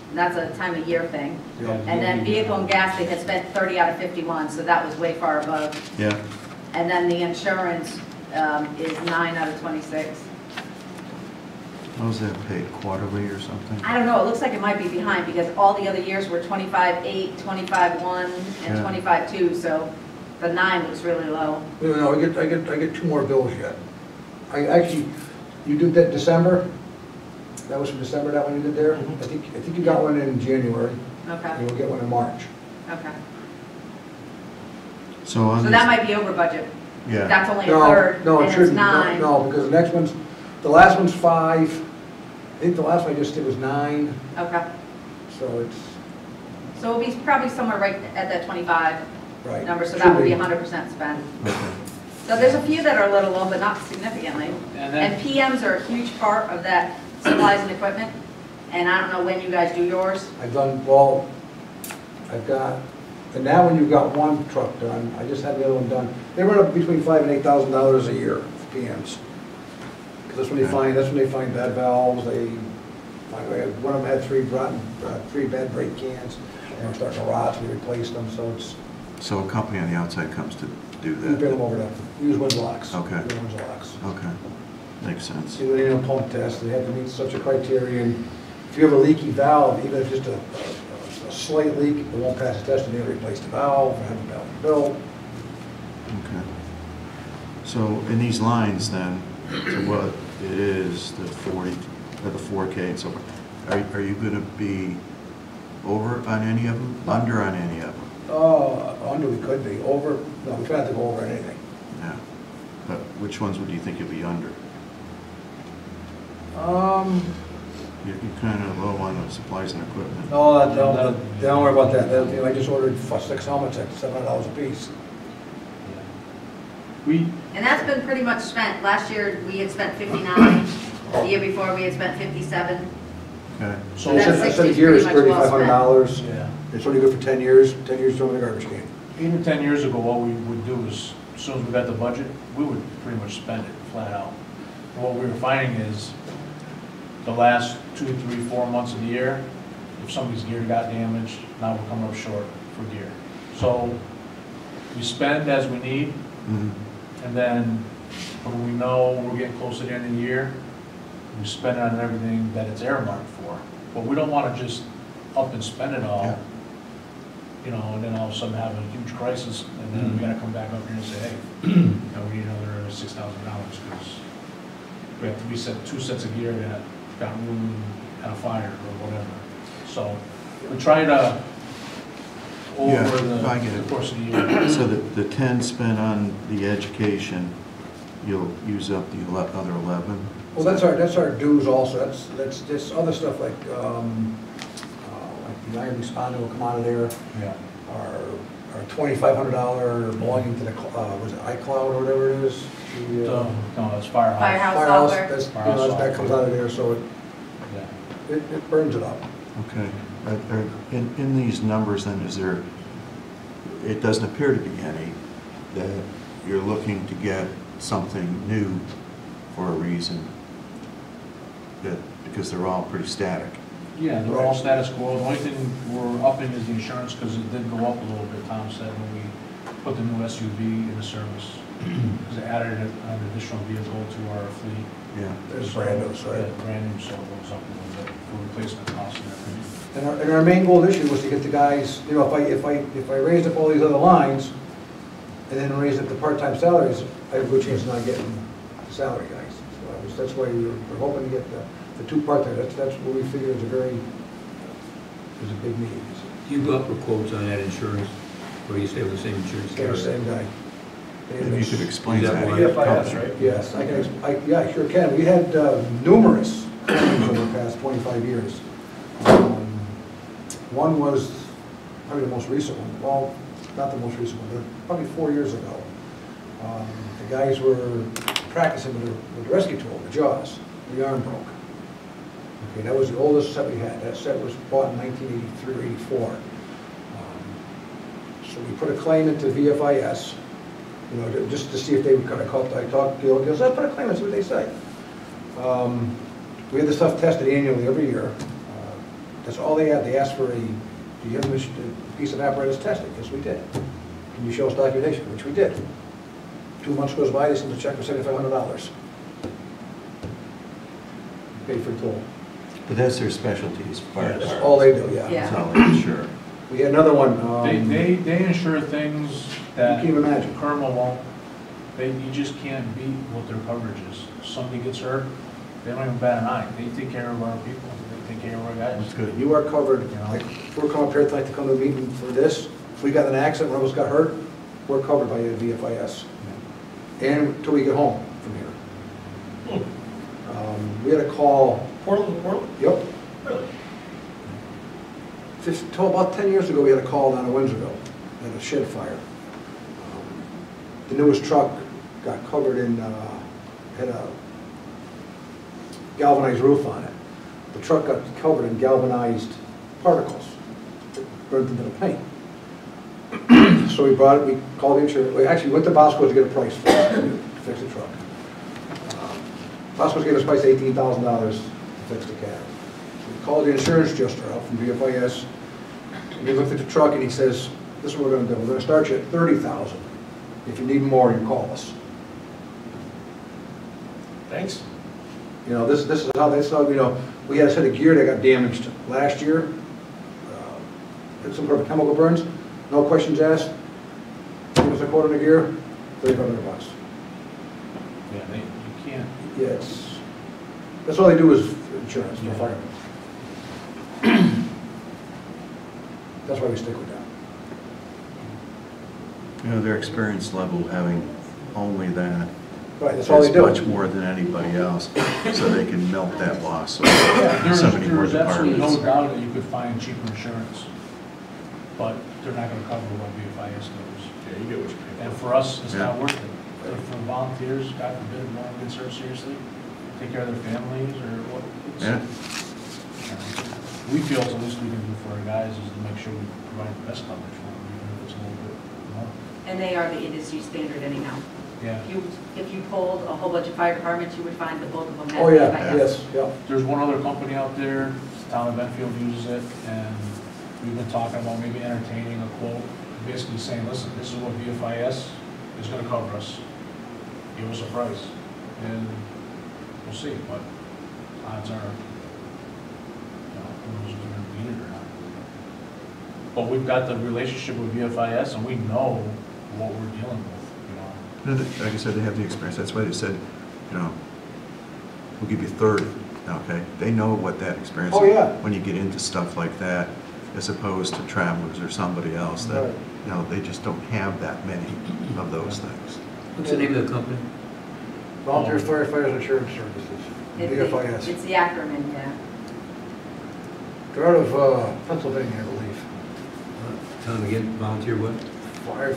And that's a time of year thing. And then vehicle and gas, they had spent 30 out of 51, so that was way far above. Yeah. And then the insurance is 9 out of 26. How's that paid, quarterly or something? I don't know, it looks like it might be behind because all the other years were 25.8, 25.1, and Yeah. 25.2, so the 9 looks really low. No, I get 2 more bills yet. I actually, you did that December? That was from December, that one you did there? I think you got one in January, Okay, and you'll get one in March. okay. So on So this, that might be over budget. yeah, That's only a No, third, no, it and it's shouldn't. 9. No, because the next one's, the last one's 5. I think the last one I just did was 9, Okay, so it's, so it'll be probably somewhere right at that 25 right. number, so Should that will be 100% spent. okay. So there's a few that are a little low, but not significantly. And then, And PMs are a huge part of that supplies and equipment, and I don't know when you guys do yours. I've done, well, I've got, and now when you've got one truck done, I just had the other one done. They run up between $5,000 and $8,000 a year, PMs. Because that's when they find bad valves, one of them had 3 bad brake cans, and they're starting to rot, so we replaced them, so it's, So a company on the outside comes to do we bid them that? over to, use Winslocks. Okay. Winslocks. Okay, makes sense. See, they need a pump test, they have to meet such a criteria, and if you have a leaky valve, even if it's just a slight leak, it won't pass the test, and they replace the valve, have the valve built. Okay. So in these lines then, so what it is, the 40, or the 4K and so forth, are you going to be over on any of them, under on any of them? Under we could be, over, no, we try not to go over anything. Yeah. But which ones would you think you'll be under? You're kind of low on the supplies and equipment. No, don't worry about that. I just ordered 6 helmets at $700 a piece. And that's been pretty much spent. Last year, we had spent 59. The year before, we had spent 57. Okay. so, That's I said a 60's year is pretty much well $3,500. yeah. It's only good for 10 years, 10 years throw in the garbage can. Even 10 years ago, what we would do is, as soon as we got the budget, we would pretty much spend it flat out. And what we were finding is, the last 2, 3, 4 months of the year, if somebody's gear got damaged, now we're coming up short for gear. So we spend as we need, Mhm. and then when we know we're getting close to the end of the year, we spend it on everything that it's earmarked for. But we don't want to just up and spend it all, Yeah. you know, and then all of a sudden have a huge crisis, and then we gotta come back up here and say, hey, you know, we need another $6,000 because we have to reset 2 sets of gear that got ruined at a fire or whatever. So we try to, Yeah, over I get it. the course of the year. So the 10 spent on the education, you'll use up the other 11? Well, that's our dues also. That's this other stuff like the Iron Responder will come out of there. Yeah. Our $2,500 belonging to the, was it iCloud or whatever it is? The, No, it's Firehouse. Firehouse. Firehouse, software. that comes out of there, so Yeah. it burns it up. Okay. In these numbers then, is there, it doesn't appear to be any, that you're looking to get something new for a reason, that, because they're all pretty static. Yeah, they're all status quo. The only thing we're upping is the insurance because it did go up a little bit, Tom said, when we put the new SUV into service. Because it added an additional vehicle to our fleet. Yeah. There's brand new, so. Yeah, brand new, so it goes up a little bit for replacement costs and everything. And our main goal this year was to get the guys, you know, if I raised up all these other lines, and then raised up the part-time salaries, I have a good chance of not getting the salary guys. So that's why we're hoping to get the 2 part-time. That's what we figure is a big need. You go up for quotes on that insurance Or you stay with the same insurance They're carrier? the same guy. If you could explain Is that that. why? BFIS, right? Yes, I can, yeah, I sure can. We had numerous claims over the past 25 years. One was probably the most recent one, well, not the most recent one, but probably 4 years ago. The guys were practicing with the rescue tool, the JAWS, the arm broke. Okay, that was the oldest set we had. That set was bought in 1983 or 84. So we put a claim into VFIS, you know, just to see if they would kind of call. I talked, Gil goes, let's put a claim and see what they say. We had the stuff tested annually every year. That's all they had. They asked for do you have a piece of apparatus tested? Yes, we did. Can you show us documentation? Which we did. 2 months goes by, they send a check for $7,500. Paid for tool. But that's their specialties, fire That's department. all they do, yeah. Yeah. That's all they insure. We had another one. They insure things that. You can't imagine. Kerma won't, you just can't beat what their coverage is. Somebody gets hurt, they don't even bat an eye. They take care of our people, they take care of our guys. That's good. You are covered, like, if we're coming up here tonight to come to a meeting for this, if we got in an accident, one of us got hurt, we're covered by the VFIS. And until we get home from here. We had a call. Portland? Yep. Really? Till about 10 years ago, we had a call down in Windsorville at a shed fire. The newest truck got covered in, had a galvanized roof on it. The truck got covered in galvanized particles that burned into the paint. So we brought it, we called the insurance, we actually went to Bosco's to get a price for it, to fix the truck. Bosco's gave us a price of $18,000 to fix the cab. So we called the insurance adjuster out from VFIS, and he looked at the truck and he says, this is what we're gonna do, we're gonna start you at $30,000. If you need more, you call us. Thanks. You know, this is how they saw, you know, we had a set of gear that got damaged last year. Had some sort of chemical burns, no questions asked. Give us a quote on the gear, $3,500. Yeah, you can't. Yeah, that's all they do is insurance for firemen. That's why we stick with that. You know, their experience level having only that Right, that's all they is do. much more than anybody else, so they can melt that loss. So Yeah, so many more there's absolutely no departments. doubt that you could find cheaper insurance, but they're not gonna cover what VFIS covers. Yeah, you get what you pay for. And for us, it's not Yeah. worth it. For volunteers, God forbid, no one gets hurt seriously, take care of their families or what. Yeah. We feel it's the least we can do for our guys is to make sure we provide the best coverage for them, even if it's a little bit more. And they are the industry standard anyhow. Yeah. If you polled a whole bunch of fire departments, you would find that both of them have. Oh, yeah, VFIS. yes, yeah. There's one other company out there, town of Benfield uses it, and we've been talking about maybe entertaining a quote, basically saying, listen, this is what VFIS is gonna cover us. Give us a price, and we'll see, but odds are, you know, who knows if we're gonna beat it or not. But we've got the relationship with VFIS, and we know what we're dealing with, you know. Like I said, they have the experience. That's why they said, you know, we'll give you 30, okay? They know what that experience is. Oh, yeah. When you get into stuff like that, as opposed to Travelers or somebody else that, Right. you know, they just don't have that many of those things. What's the name of the company? Volunteer Firefighters Insurance Services, VFIS. It's the acronym, yeah. They're out of Pennsylvania, I believe. Tell them again, volunteer what?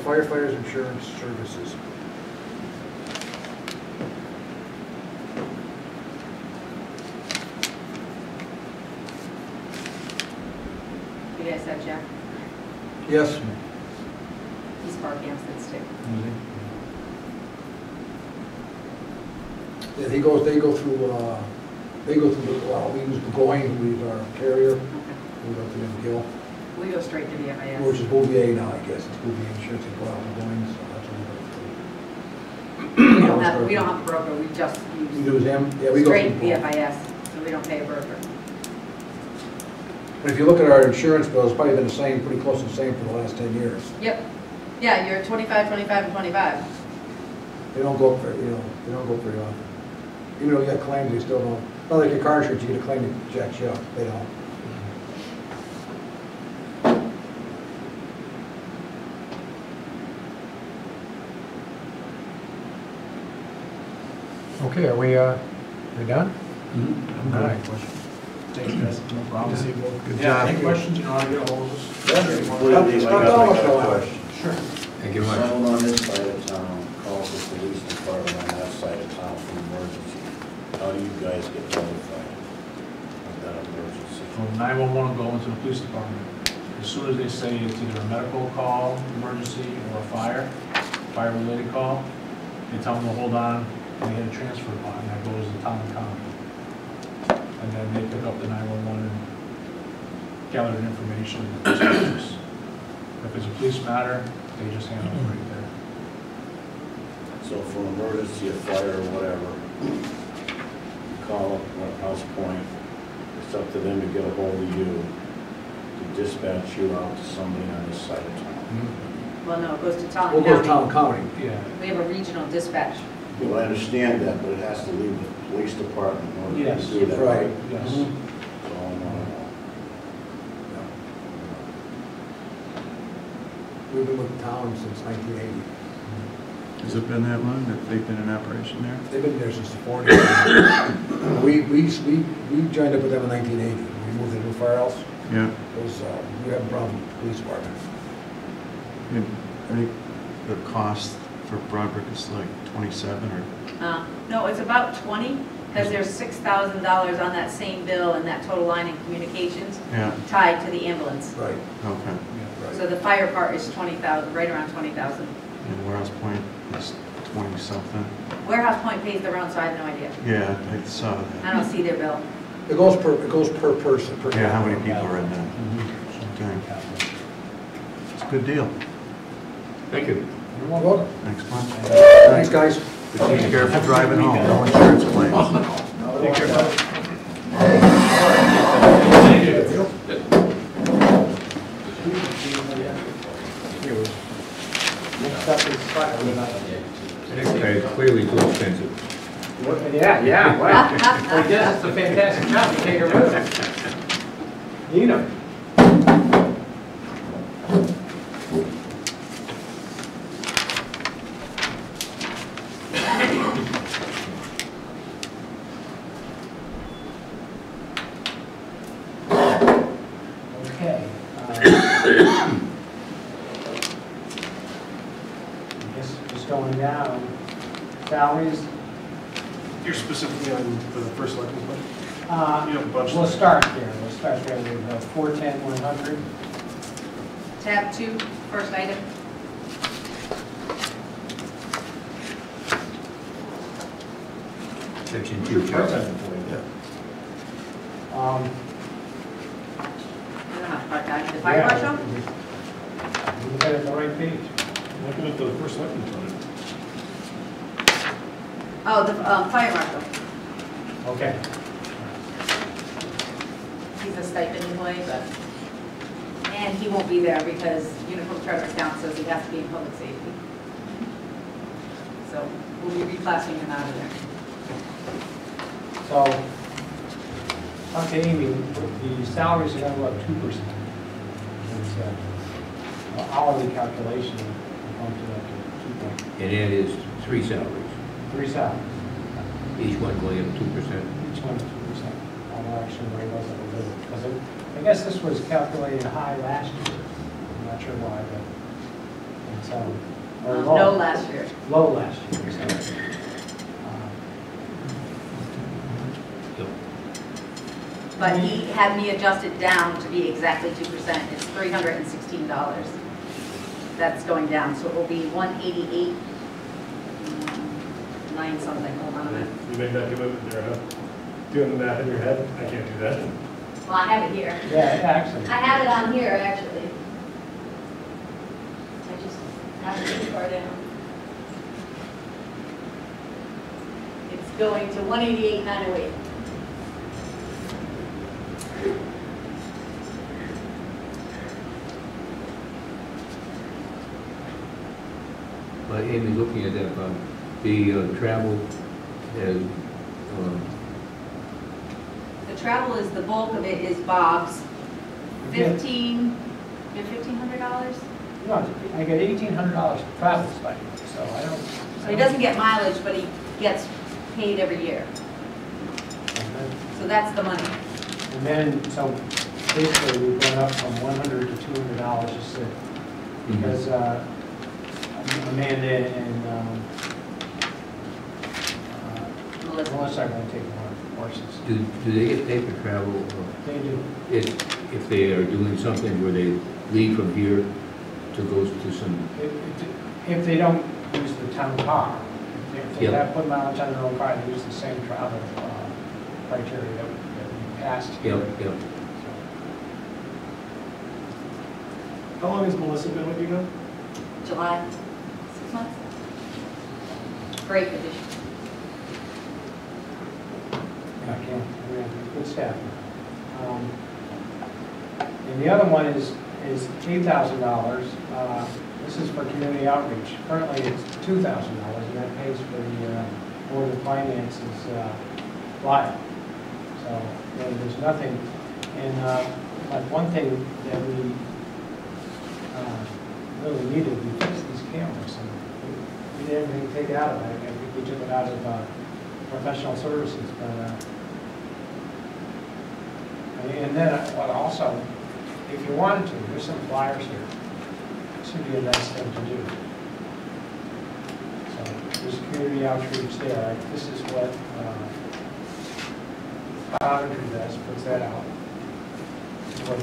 Firefighters Insurance Services. You guys have Jeff, Yes. he's Park Hampstead's too. Yeah, they go through, we use Burgoyne, who is our carrier, Okay. we go to them, Gil, We go straight to VFIS. which is Bouvier now, I guess, it's Bouvier Insurance, they go out Burgoyne, so that's what We don't have a broker, we just we go through. use We use them, yeah, we go straight through. VFIS, so we don't pay a broker. And if you look at our insurance bills, it's probably been the same, pretty close to the same for the last 10 years. Yep. Yeah, you're 25, 25, and 25. They don't go up very, they don't go up very often. Even though you got claims, they still don't. Not like your car insurance, you get a claim that jacks you up. They don't. Okay, are we done? Mm-hmm. All right. Thanks, guys. No problem. Good Yeah, job. any questions, you know how to get a hold of us? I got a question. Sure. Thank you very much. Someone on this side of town calls the police department on that side of town for emergency. How do you guys get notified of that emergency? From 911 will go into the police department. As soon as they say it's either a medical call, emergency, or a fire-related call, they tell them to hold on, and they hit a transfer button that goes to town and county. And then they pick up the 911 and gather the information. And dispatches. If it's a police matter, they just handle it right there. So for an emergency, a fire or whatever, you call up House Point, it's up to them to get a hold of you, to dispatch you out to somebody on this side of town. Well, no, it goes to town We'll and go to town county. and county. Yeah. We have a regional dispatch. Well, I understand that, but it has to leave the police department in order Yes. to do that, Right. right? Yes. Mhm. So I wanna know. We've been with the town since 1980. Has it been that long that they've been in operation there? They've been there since the 40s. We joined up with them in 1980. We moved into a firehouse. Yeah. We have a problem with the police department. And I think the cost for Broadbrook is like 27 or, No, it's about 20, because there's $6,000 on that same bill and that total line in communications yeah, tied to the ambulance. Right, okay. So the fire part is 20,000, right around 20,000. And Warehouse Point is 20 something. Warehouse Point pays their own, so I have no idea. Yeah, I saw I that. don't see their bill. It goes per person. Per Yeah, how many capita. people are in that? Okay. It's a good deal. Thank you. You're welcome. Thanks much. Thanks, guys. Be careful driving home, no insurance claims. Take care, bud. Next up is fire. The next guy is clearly too expensive. Yeah, wow. Well, he does a fantastic job to take a risk. You know. Okay. I guess just going down, salaries. You're specifically on the first selectmen's budget? You have a bunch. We'll start here. We'll start here with 410, 100. Tab 2, first item. Section 2, Charlie. You don't have part-time. The fire marshal? You look at the right page. Looking at the first selectmen's budget. Oh, the fire marshal. Okay. He's a stipend employee, but, and he won't be there because Uniform Charter Account says he has to be in public safety. So we'll be reclassing him out of there. So, okay, Amy, the salaries are going to go up 2%. It's an hourly calculation, comes up to And that is 3 salaries, 3 salaries. each one going up 2%. Each one 2%. Although actually, it was up a little, because I guess this was calculated high last year. I'm not sure why, but it's, or low. No last year. Low last year, so. But he had me adjust it down to be exactly 2%. It's $316. That's going down, so it will be 188, 9 something, hold on a minute. You made that commitment there, huh? Doing the math in your head? I can't do that. Well, I have it here. Yeah, actually. I have it on here, actually. I just have it too far down. It's going to 188,908. Amy, looking at that, the travel is, The travel is, the bulk of it is Bob's. Okay. $1,500? No, I get $1,800 for travel stipend, so I don't. So he doesn't get mileage, but he gets paid every year. So that's the money. And then, so basically, we've gone up from $100 to $200 a sick, because Amanda and Melissa are going to take more courses. Do they get paid for travel? Or They do. if they are doing something where they leave from here to go to some, If they don't use the town car, if they Yep. have put mileage on their own car, they use the same travel criteria that we passed here. yep. How long has Melissa been with you now? July, 6 months? Great addition. Yeah, I can't, we have good staff. And the other one is $8,000. This is for community outreach. Currently, it's $2,000, and that pays for the Board of Finance's flyer. So, there's nothing, and like one thing that we really needed, we fixed these cameras, and we didn't really take it out of it. I think we took it out of professional services, but and then what also, if you wanted to, there's some flyers here. This would be a nice thing to do. So there's community outreach there. This is what Coventry does, puts that out. This is what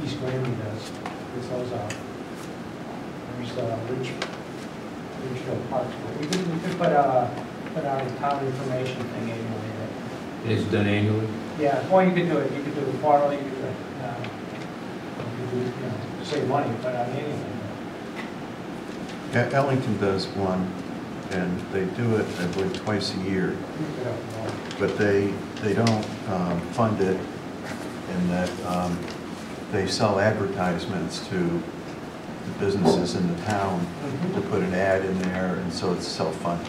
East Granby does, puts those out. There's Ridgefield Parks. We could put out a town information thing annually. And it's done annually? Yeah, or you could do it quarterly, you could do it, save money, but on anything. Yeah, Ellington does one, and they do it, I believe, twice a year. But they don't fund it in that they sell advertisements to the businesses in the town to put an ad in there, and so it's self-funded.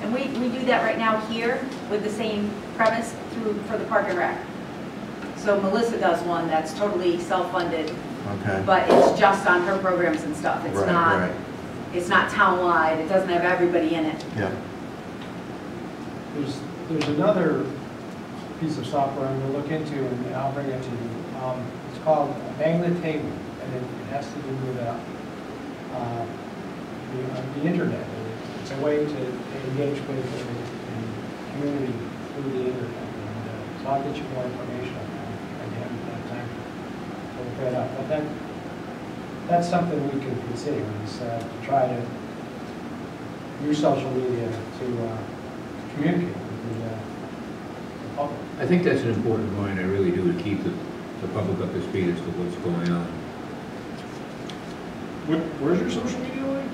And we do that right now here with the same premise for the Park and Rec. So Melissa does one that's totally self-funded, Okay. but it's just on her programs and stuff. It's Right. It's not town-wide, it doesn't have everybody in it. Yeah. There's another piece of software I'm going to look into, and I'll bring it to you. It's called Bang the Table, and it has to do with the internet. It's a way to engage with the community through the internet. And, so I'll get you more information on that. I haven't had time to look that up. But that's something we can consider, is to try to use social media to communicate with the public. I think that's an important point, I really do, to keep the public up to speed as to what's going on. Where's your social media line?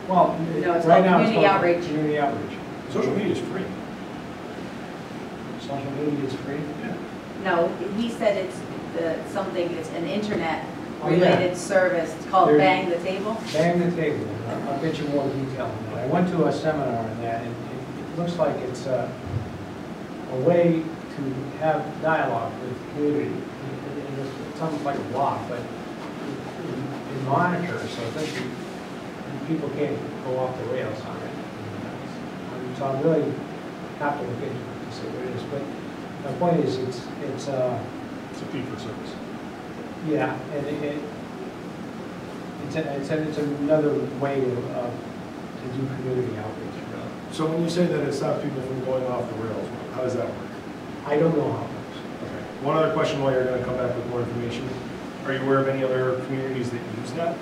Well, No, it's right called now community outreach. Community outreach. Social media is free. Social media is free? Yeah. No, he said it's an internet Oh, yeah. related service. It's called There's- Bang the Table. Bang the Table. I'll get you more detail on that. I went to a seminar on that, and it looks like it's a way to have dialogue with the community. It's almost like a blog, but it monitors, so that people can't go off the rails on it. So I really have to look into it to see what it is. But the point is, it's It's a fee for service. yeah, and it's another way to do community outreach, really. So when you say that it stops people from going off the rails, how does that work? I don't know how it works. Okay. One other question while you're going to come back with more information. Are you aware of any other communities that use that?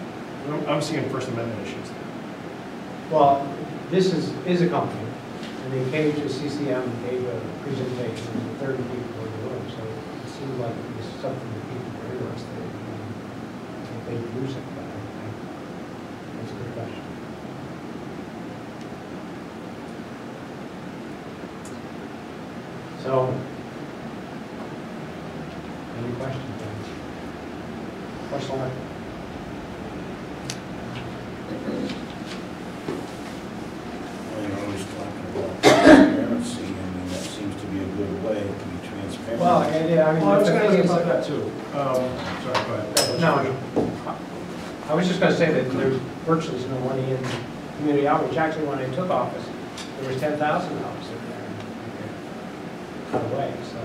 I'm seeing First Amendment issues there. Well, this is a company, and they came to CCM and gave a presentation, and 30 people in the room, so it seemed like it was something that people were interested in. If they use it, but that's a good question. So, any questions? Question? Well, you're always talking about transparency, I mean, that seems to be a good way to be transparent. Well, yeah, I mean. Well, I was the going to thing ask is- about that too. Sorry, go ahead. No, I was just going to say that there's virtually no money in community outreach. Actually, when I took office, there was $10,000 in there, and cut away, so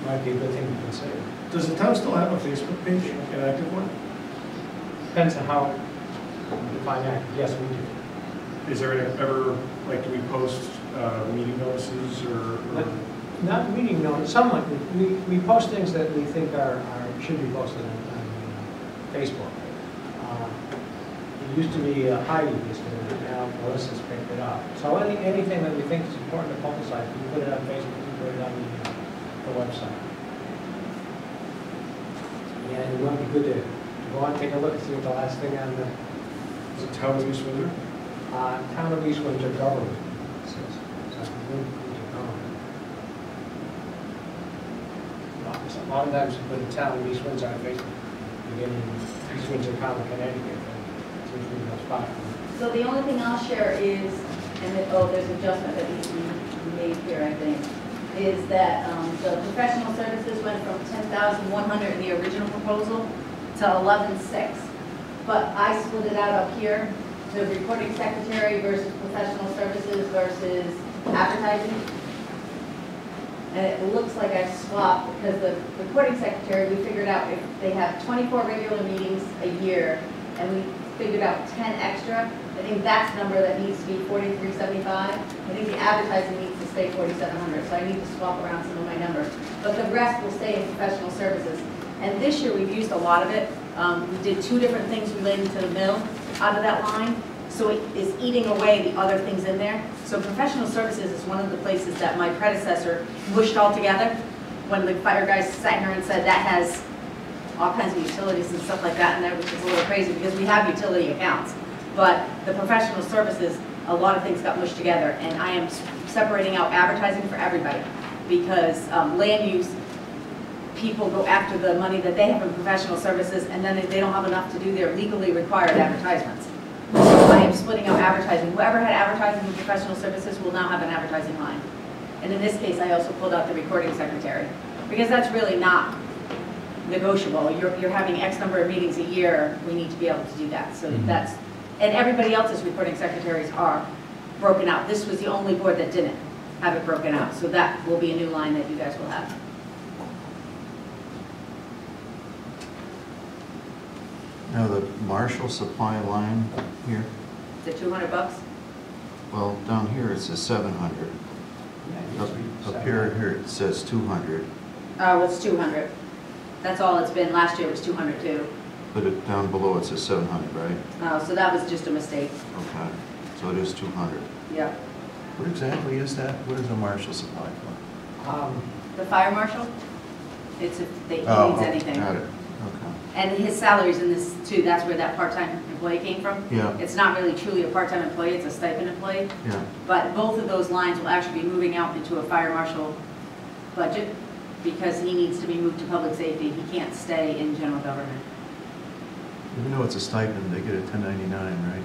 might be a good thing to consider. Does the town still have a Facebook page, an active one? Depends on how you define active. Yes, we do. Is there ever, like, do we post meeting notices or? Not meeting notice, somewhat, we post things that we think should be posted on Facebook. It used to be Heidi used to do it, now Melissa's picked it up. So anything that we think is important to publicize, we put it on Facebook, we put it on the website. Yeah, and it would be good to go on, take a look and see what the last thing on the Is it Town of East Windsor? Town of East Windsor government says. So Windsor government. A lot of times we put the Town of East Windsor on Facebook, beginning in East Windsor County, Connecticut. Seems to be the spot. So the only thing I'll share is, there's an adjustment that needs to be made here, I think, is that the professional services went from 10,100 in the original proposal to 11,600. But I split it out up here to recording secretary versus professional services versus advertising. And it looks like I swapped, because the recording secretary, we figured out if they have 24 regular meetings a year, and we figured out 10 extra, I think that's the number that needs to be 4,375. I think the advertising needs to stay 4,700, so I need to swap around some of my numbers. But the rest will stay in professional services. And this year, we've used a lot of it. We did 2 different things relating to the mill out of that line, so it is eating away the other things in there. So professional services is one of the places that my predecessor mushed all together. When the fire guys sat here and said that has all kinds of utilities and stuff like that in there, which is a little crazy because we have utility accounts. But the professional services, a lot of things got mushed together, and I am separating out advertising for everybody, because land use, people go after the money that they have in professional services, and then if they don't have enough to do their legally required advertisements. So I am splitting out advertising. Whoever had advertising in professional services will now have an advertising line. And in this case, I also pulled out the recording secretary, because that's really not negotiable. You're having X number of meetings a year, we need to be able to do that. So that's, and everybody else's recording secretaries are broken out. This was the only board that didn't have it broken out. So that will be a new line that you guys will have. Now, the Marshall supply line here, Is it $200? well, down here it says 700. Up here it says 200, Oh, it's 200. That's all it's been. Last year it was 200 too. but down below it says 700, right? Oh, so that was just a mistake. Okay, so it is 200. Yeah. What exactly is that? What is a Marshall supply fund? The fire marshal, it's if he needs anything. Got it, okay. And his salary's in this too. That's where that part-time employee came from. Yeah. It's not really truly a part-time employee, it's a stipend employee. Yeah, But both of those lines will actually be moving out into a fire marshal budget because he needs to be moved to public safety. He can't stay in general government. even though it's a stipend, they get a 1099, right?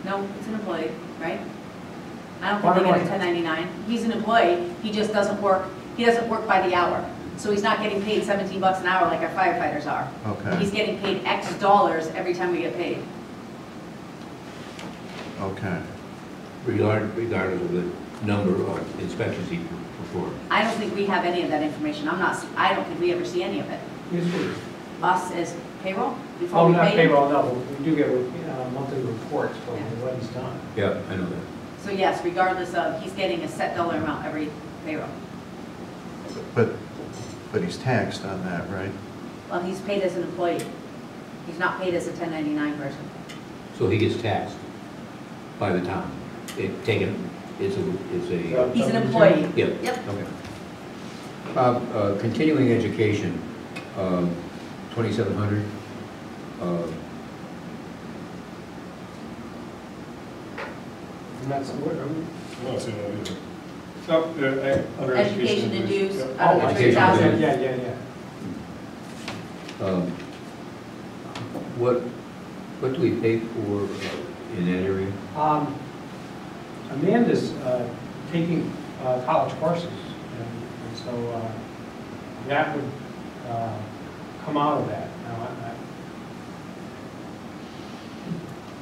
No, it's an employee, right? I don't think they get a 1099. He's an employee, he just doesn't work, he doesn't work by the hour. So he's not getting paid 17 bucks an hour like our firefighters are. Okay. He's getting paid X dollars every time we get paid. Okay. Regardless of the number of inspections he performed. I don't think we have any of that information. I don't think we ever see any of it. Yes, we do. Us as payroll, before Oh, we not pay him. payroll, no, but we do get monthly reports for what he's done. Yeah, I know that. So yes, regardless of, he's getting a set dollar amount every payroll. But he's taxed on that, right? Well, he's paid as an employee. He's not paid as a 1099 person. So he gets taxed by the town. It's a, He's an employee. yep. Yep. Okay. Bob, continuing education, 2,700. And that's, what are we? I'm not seeing that either. Oh, under Education and dues. Yep. Out of the I see. 3,000. Yeah. What do we pay for in that area? Amanda's taking college courses, and so that would come out of that. Now,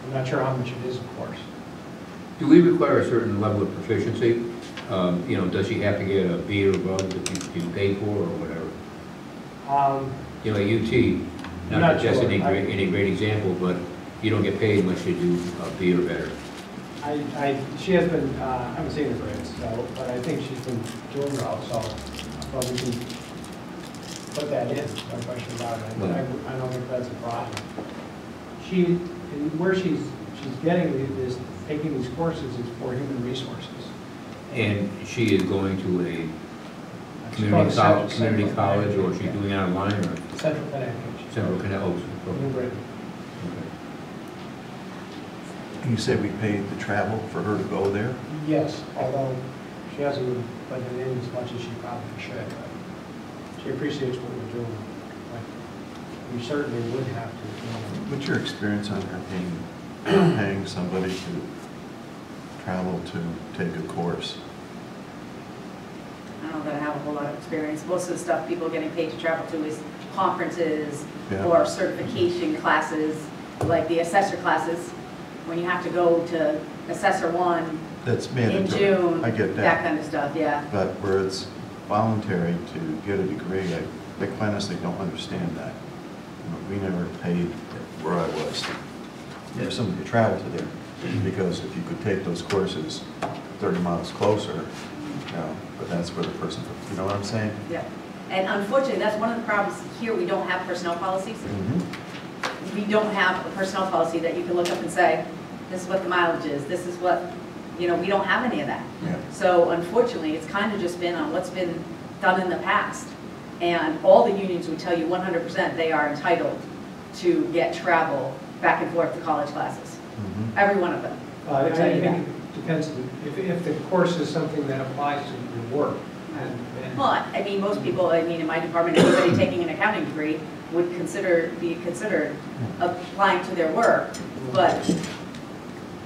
I'm not sure how much it is, of course. Do we require a certain level of proficiency? You know, does she have to get a B or above that you pay for or whatever? You know, at UT, not Not just sure. any great example, but you don't get paid unless you do a B or better. She has been, I haven't seen her grades, so, but I think she's been doing well, so, but we can put that in, no question about it. I don't think that's a problem. Where she's getting this, taking these courses is for human resources. And she is going to a It's community called community college, or she's Yeah. doing it online, or Central Connecticut. Central Connecticut? New Britain. You said we paid the travel for her to go there? Yes, although she hasn't been putting in as much as she probably should, but she appreciates what we're doing. But we certainly would have to, What's your experience on her paying somebody to travel to take a course? I don't know that I have a whole lot of experience. Most of the stuff people are getting paid to travel to is conferences Yeah. or certification classes, like the assessor classes, when you have to go to Assessor 1 That's in mandatory. June. I get That that. kind of stuff, yeah. But where it's voluntary to get a degree, I quite honestly don't understand that. You know, we never paid where I was for somebody to travel to there, because if you could take those courses 30 miles closer, you know, but that's where the person, you know what I'm saying? Yeah. And unfortunately, that's one of the problems here. We don't have personnel policies. We don't have a personnel policy that you can look up and say, this is what the mileage is, this is what, you know, we don't have any of that. Yeah. So unfortunately, it's kind of just been on what's been done in the past. And all the unions would tell you 100% they are entitled to get travel back and forth to college classes. Every one of them. I will tell you think it depends, if the course is something that applies to your work, and Well, I mean, most people, I mean, in my department, anybody taking an accounting degree would be considered applying to their work, but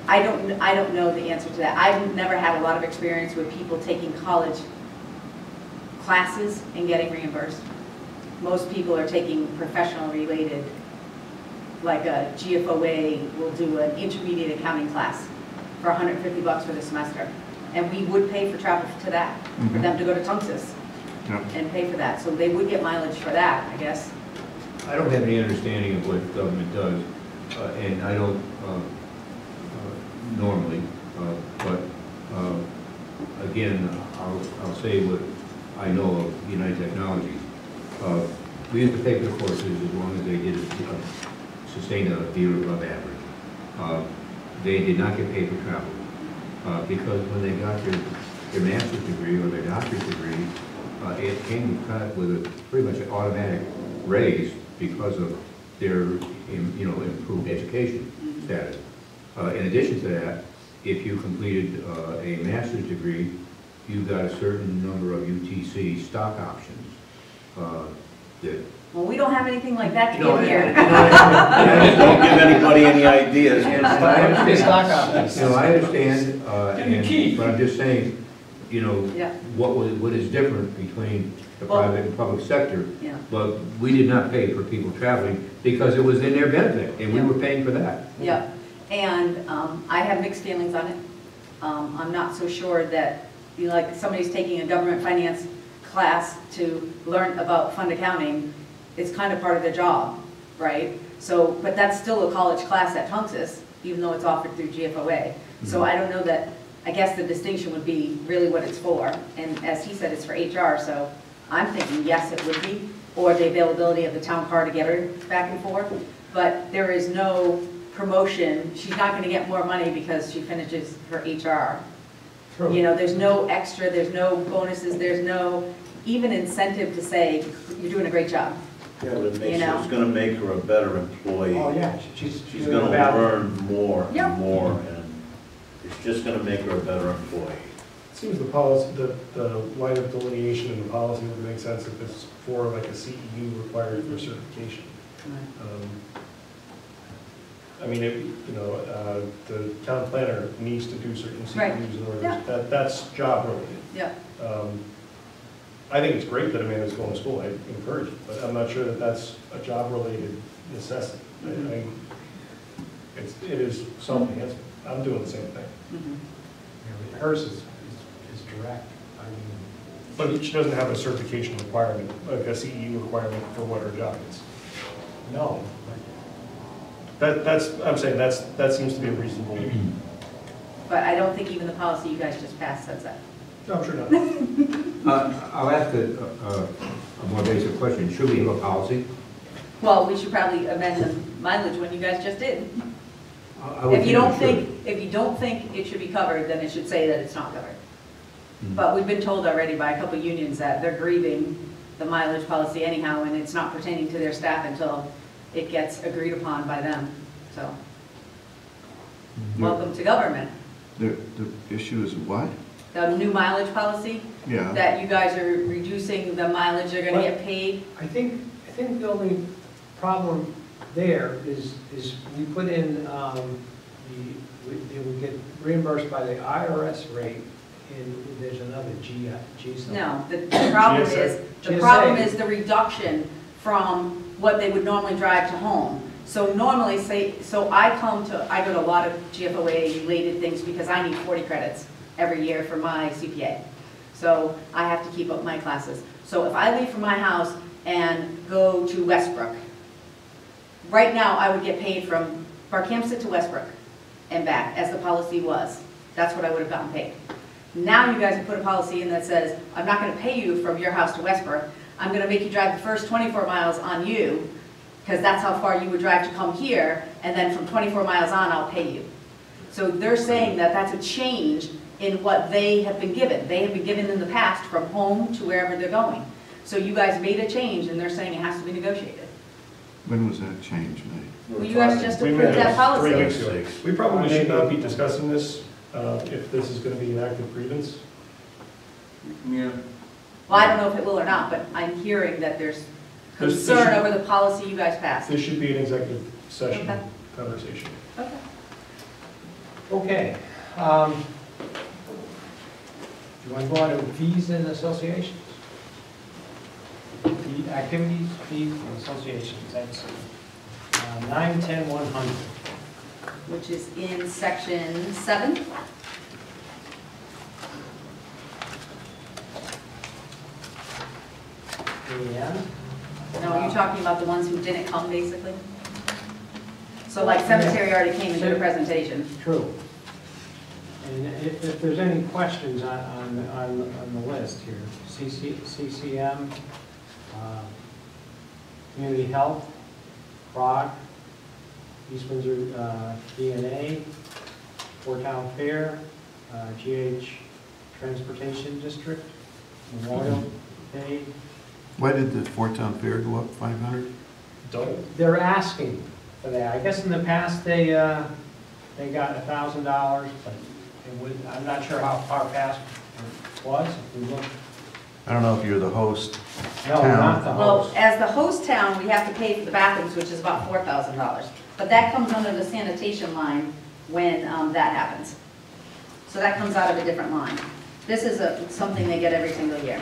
I don't know the answer to that. I've never had a lot of experience with people taking college classes and getting reimbursed. Most people are taking professional related, like a GFOA will do an intermediate accounting class for $150 for the semester. And we would pay for travel to that, for them to go to Tungus and pay for that. So they would get mileage for that, I guess. I don't have any understanding of what government does, and I don't normally, but again, I'll say what I know of United Technologies. We used to pay for the courses as long as they did sustain a B or above average. They did not get paid for travel, because when they got their master's degree or their doctorate degree, it came with a pretty much an automatic raise because of their improved education status. In addition to that, if you completed a master's degree, you got a certain number of UTC stock options. Well, we don't have anything like that to No, give here. Don't give anybody any ideas. stock options. I understand, key. but I'm just saying, Yeah. what is different between the Well- private and public sector. Yeah. But we did not pay for people traveling because it was in their benefit, and we Yeah. were paying for that. Yeah, and I have mixed feelings on it. I'm not so sure that, like somebody's taking a government finance class to learn about fund accounting, it's kind of part of their job, right? So, but that's still a college class at Tungus, even though it's offered through GFOA. So I don't know that, I guess the distinction would be really what it's for. And as he said, it's for HR, so I'm thinking, yes, it would be, or the availability of the town car to get her back and forth. But there is no promotion. She's not going to get more money because she finishes her HR. You know, there's no extra, there's no bonuses, there's no even incentive to say, you're doing a great job. Yeah, but it makes You know? it's gonna make her a better employee. Oh, yeah, she's She's doing gonna about- learn more Yep. and more, and it's just gonna make her a better employee. It seems the policy, the line of delineation in the policy would make sense if it's for like a CEU required for certification. I mean, the town planner needs to do certain Right. CEUs in order, Yeah. that's job related. Yeah. I think it's great that Amanda's going to school, I encourage it, but I'm not sure that that's a job related necessity. It is self-enhancement. I'm doing the same thing. Mhm. Yeah, hers is direct. I mean, But she doesn't have a certification requirement, like a CE requirement for what her job is. no. I'm saying that seems to be a reasonable. But I don't think even the policy you guys just passed says that. No, I'm sure not. I'll ask a more basic question. Should we have a policy? Well, we should probably amend the mileage when you guys just did. I would If you don't we should. if you don't think it should be covered, then it should say that it's not covered. Mhm. But we've been told already by a couple unions that they're grieving the mileage policy anyhow, and it's not pertaining to their staff until it gets agreed upon by them. So, welcome to government. The issue is what? The new mileage policy, Yeah. that you guys are reducing the mileage they're gonna get paid. I think the only problem there is we put in, they would get reimbursed by the IRS rate, and there's another G something. No, the problem GSA. is, the GSA. problem is the reduction from what they would normally drive to home. So normally, so I go to a lot of GFOA related things because I need 40 credits every year for my CPA. So I have to keep up my classes. So if I leave from my house and go to Westbrook, right now I would get paid from Barkhamsted to Westbrook and back, as the policy was. That's what I would have gotten paid. Now you guys have put a policy in that says, I'm not gonna pay you from your house to Westbrook. I'm gonna make you drive the first 24 miles on you, because that's how far you would drive to come here, and then from 24 miles on, I'll pay you. So they're saying that that's a change in what they have been given. They have been given in the past from home to wherever they're going. So you guys made a change, and they're saying it has to be negotiated. When was that change made? Well, you guys just We approved made that it policy. 3 weeks ago. We probably should not be discussing this if this is going to be an active grievance. Yeah. Well, I don't know if it will or not, but I'm hearing that there's This concern should- over the policy you guys passed. This should be an executive session Okay. conversation. Okay. Okay. Do you want to go on to fees and associations? Activities, fees, and associations, that's 910-100. Which is in section 7. And No, you're talking about the ones who didn't come, basically? So like cemetery already came and did a presentation. true. And if there's any questions on the list here, CCM, Community Health, CROG, East Windsor DNA, Fort Town Fair, GH Transportation District, Memorial Day. Why did the Fort Town Fair go up 500? Double. They're asking for that. I guess in the past, they got $1,000, but I'm not sure how far past it was. If we look. I don't know if you're the host. No, Town. not the Well, host. as the host town, we have to pay for the bathrooms, which is about $4,000. But that comes under the sanitation line when that happens. So that comes out of a different line. This is something they get every single year.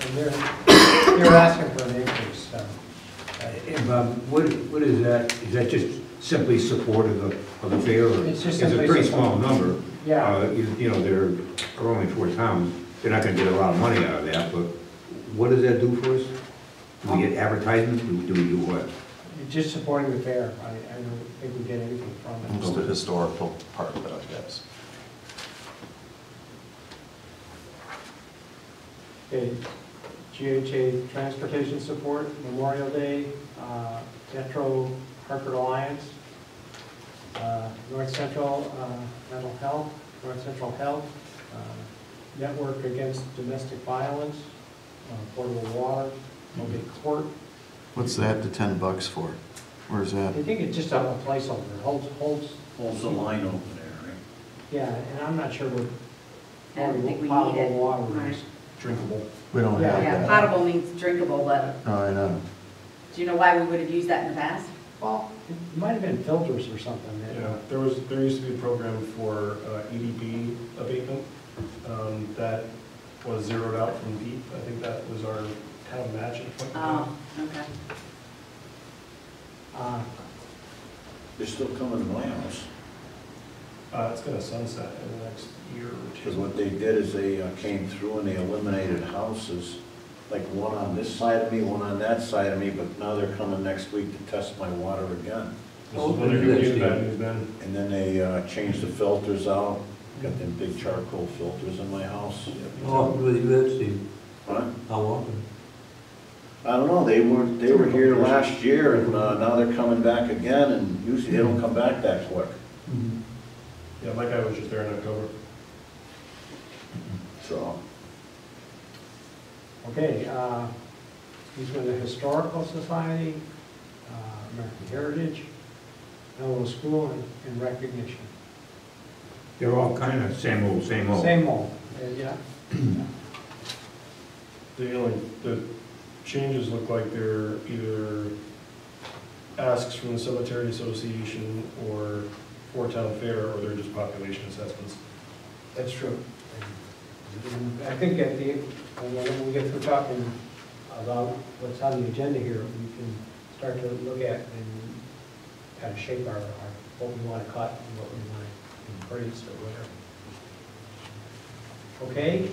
And they're asking for an increase, so. And what is that? Is that just simply support of the fair? Or- It's just a simply pretty support. small number. Yeah. You know, there are only 4 towns. They're not gonna get a lot of money out of that, but what does that do for us? Do we get advertisements? Do we do what? Just supporting the fair. I don't think we get anything from Just it. the historical part of it, I guess. Okay, GHA Transportation Support, Memorial Day, Metro Hartford Alliance, North Central Mental Health, North Central Health, Network Against Domestic Violence, Portable Water, Moby Court. What's that, the $10 for? Where's I that? think it's just a placeholder, holds, Holds the line open there, right? yeah, and I'm not sure what I don't think we need potable it. water Right. is. Drinkable. We don't Yeah. have Yeah, that. potable means drinkable, but Oh, I know. do you know why we would have used that in the past? Well, it might have been filters or something. Yeah, there used to be a program for EDP abatement that was zeroed out from DEEP. I think that was our town match at the point in time. Oh, okay. Uh, They're still coming to my house. It's gonna sunset in the next year or two. Because what they did is they came through and they eliminated houses, like one on this side of me, one on that side of me, but now they're coming next week to test my water again. This is when they're gonna get bad news, Ben. And then they changed the filters out, got them big charcoal filters in my house. How often do they do that, Steve? Huh? How often? I don't know, they were here last year and now they're coming back again and usually they don't come back that quick. Yeah, my guy was just there in October. So, Okay, these were the Historical Society, American Heritage, Elmo School, and Recognition. They're all kind of same old, same old. Same old, yeah. The changes look like they're either asks from the Cemetery Association or for town fair, or they're just population assessments. That's true. And I think when we get through talking about what's on the agenda here, we can start to look at and kind of shape our what we want to cut and what we want to increase or whatever. Okay,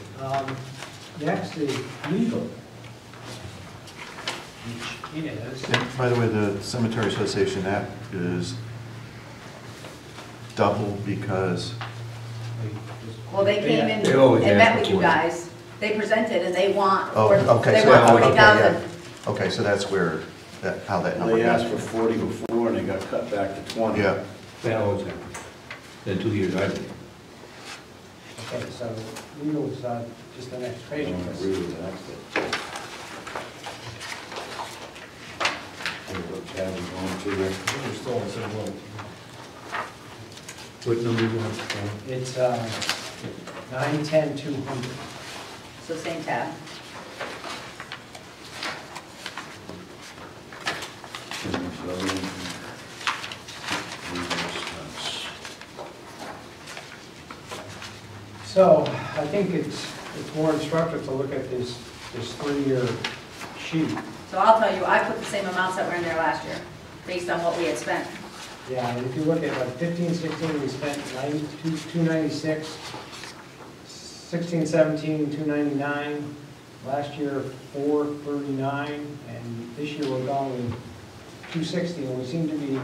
next is legal. Which is, And by the way, the Cemetery Association app is double because, Well, they came in They always and met ask with you for it. guys. They presented and they want, oh, okay, they so, want okay, 40,000. yeah. Okay, so that's where, how that number they asked got. for 40 before and they got cut back to 20. Yeah, That always happens. Then 2 years I did. okay, so legal is just the next I page. don't of this. agree with that, but. What tab is going to there? We're still on the same one. What number you want? It's 910-200. So same tab. So I think it's more instructive to look at this 3-year sheet. So I'll tell you, I put the same amounts that were in there last year, based on what we had spent. Yeah, and if you look at like 15, 16, we spent 296, 16, 17, 299, last year 439, and this year we're going 260, and we seem to be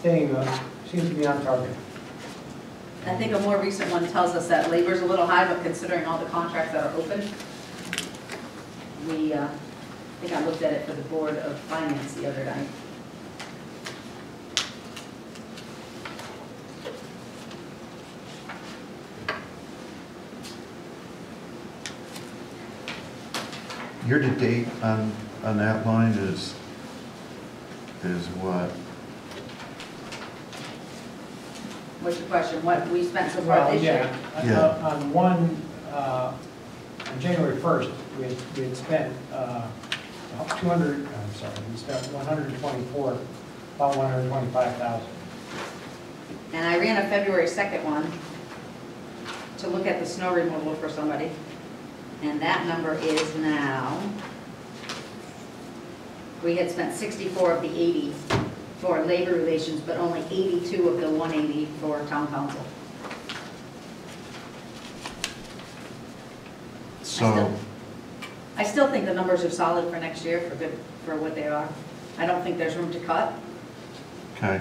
seems to be on target. I think a more recent one tells us that labor's a little high, but considering all the contracts that are open, I think I looked at it for the Board of Finance the other night. year to date on that line is what? What's your question? What we spent so far this year? Yeah. On January 1st, we had spent 200, I'm sorry, we spent 124, about 125,000. And I ran a February 2nd one to look at the snow removal for somebody. And that number is now, we had spent 64 of the 80 for labor relations, but only 82 of the 180 for town council. So, I still think the numbers are solid for next year for what they are. I don't think there's room to cut, okay,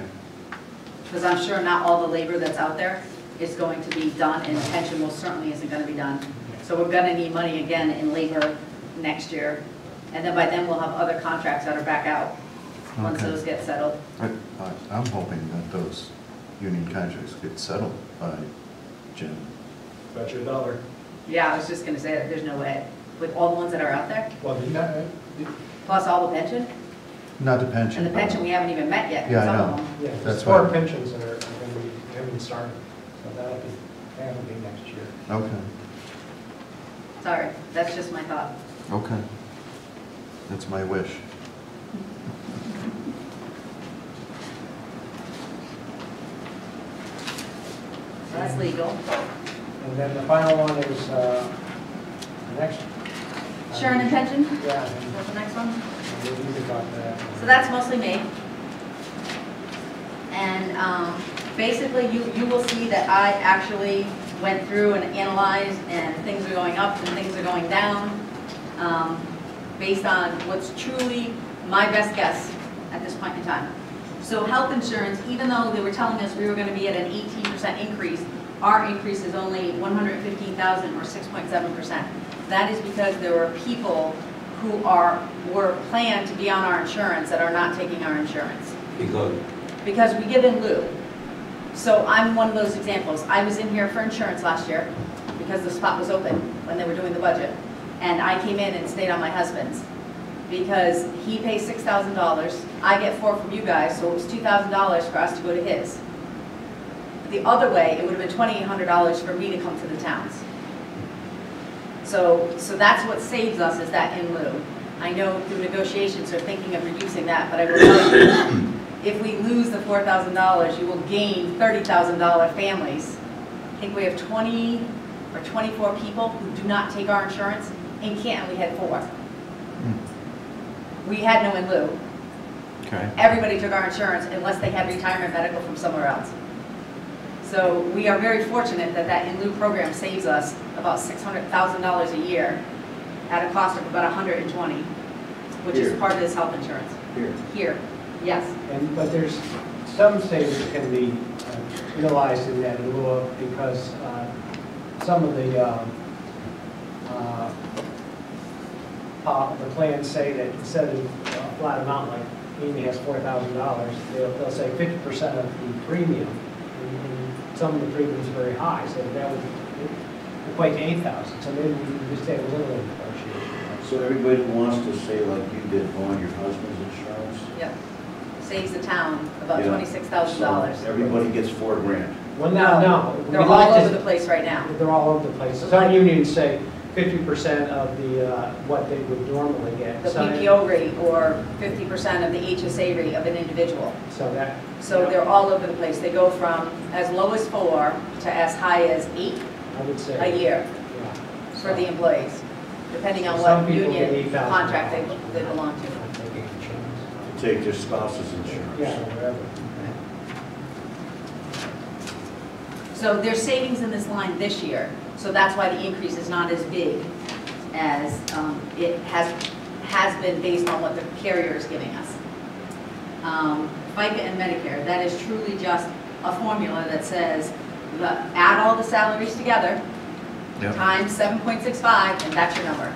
because I'm sure not all the labor that's out there is going to be done, and pension most certainly isn't going to be done. So we're going to need money again in labor next year, and then by then we'll have other contracts that are back out, once Okay. those get settled. I'm hoping that those union contracts get settled by Jim. Bet you $1. Yeah, I was just going to say that there's no way, with all the ones that are out there, Well, plus all the pension, Not the pension. and the pension we haven't even met yet, Yeah, I some know. of them. yeah, there's That's 4 why- pensions that are going to be, haven't started, so that'll be next year. Okay, Sorry, that's just my thought. okay. That's my wish. So that's legal. And then the final one is the next. Sharon and pension, Yeah, what's the next one? and we can talk to that. So that's mostly me. And Basically, you will see that I actually went through and analyzed, and things are going up and things are going down, based on what's truly my best guess at this point in time. So health insurance, even though they were telling us we were going to be at an 18% increase, our increase is only $115,000 or 6.7%. That is because there were people who were planned to be on our insurance that are not taking our insurance. Because we give in lieu. So I'm one of those examples. I was in here for insurance last year because the spot was open when they were doing the budget. And I came in and stayed on my husband's because he pays $6,000. I get $4,000 from you guys, so it was $2,000 for us to go to his. The other way, it would have been $2,800 for me to come to the towns. So that's what saves us, is that in lieu. I know through negotiations they're thinking of reducing that, but I will tell you, if we lose the $4,000, you will gain $30,000 families. I think we have 20 or 24 people who do not take our insurance. In Canton, we had 4. We had no in lieu. Okay. Everybody took our insurance unless they had retirement medical from somewhere else. So we are very fortunate that that in lieu program saves us about $600,000 a year at a cost of about $120,000, which is part of this health insurance. Here, yes. But there's some savings can be realized in that in lieu of, because some of the plans say that instead of a flat amount like Amy has $4,000, they'll say 50% of the premium. And some of the premium is very high, so that would equate to $8,000. So maybe we can just take a little bit of negotiation. So everybody wants to say like you did on your husband's insurance? Yep. Saves the town about Yeah. $26,000. So everybody gets $4,000. Well, no. They're all over the place right now. They're all over the place. Some unions say 50% of the what they would normally get. The PPO rate or 50% of the HSA rate of an individual. So they're all over the place. They go from as low as 4 to as high as 8 I would say a year yeah. for the employees, depending on Some what people get union $8,000 contract they belong to. They get insurance. To take their spouse's insurance. Yeah, whatever. So there's savings in this line this year, so that's why the increase is not as big as it has been based on what the carrier is giving us. FICA and Medicare, that is truly just a formula that says, add all the salaries together, times 7.65, and that's your number.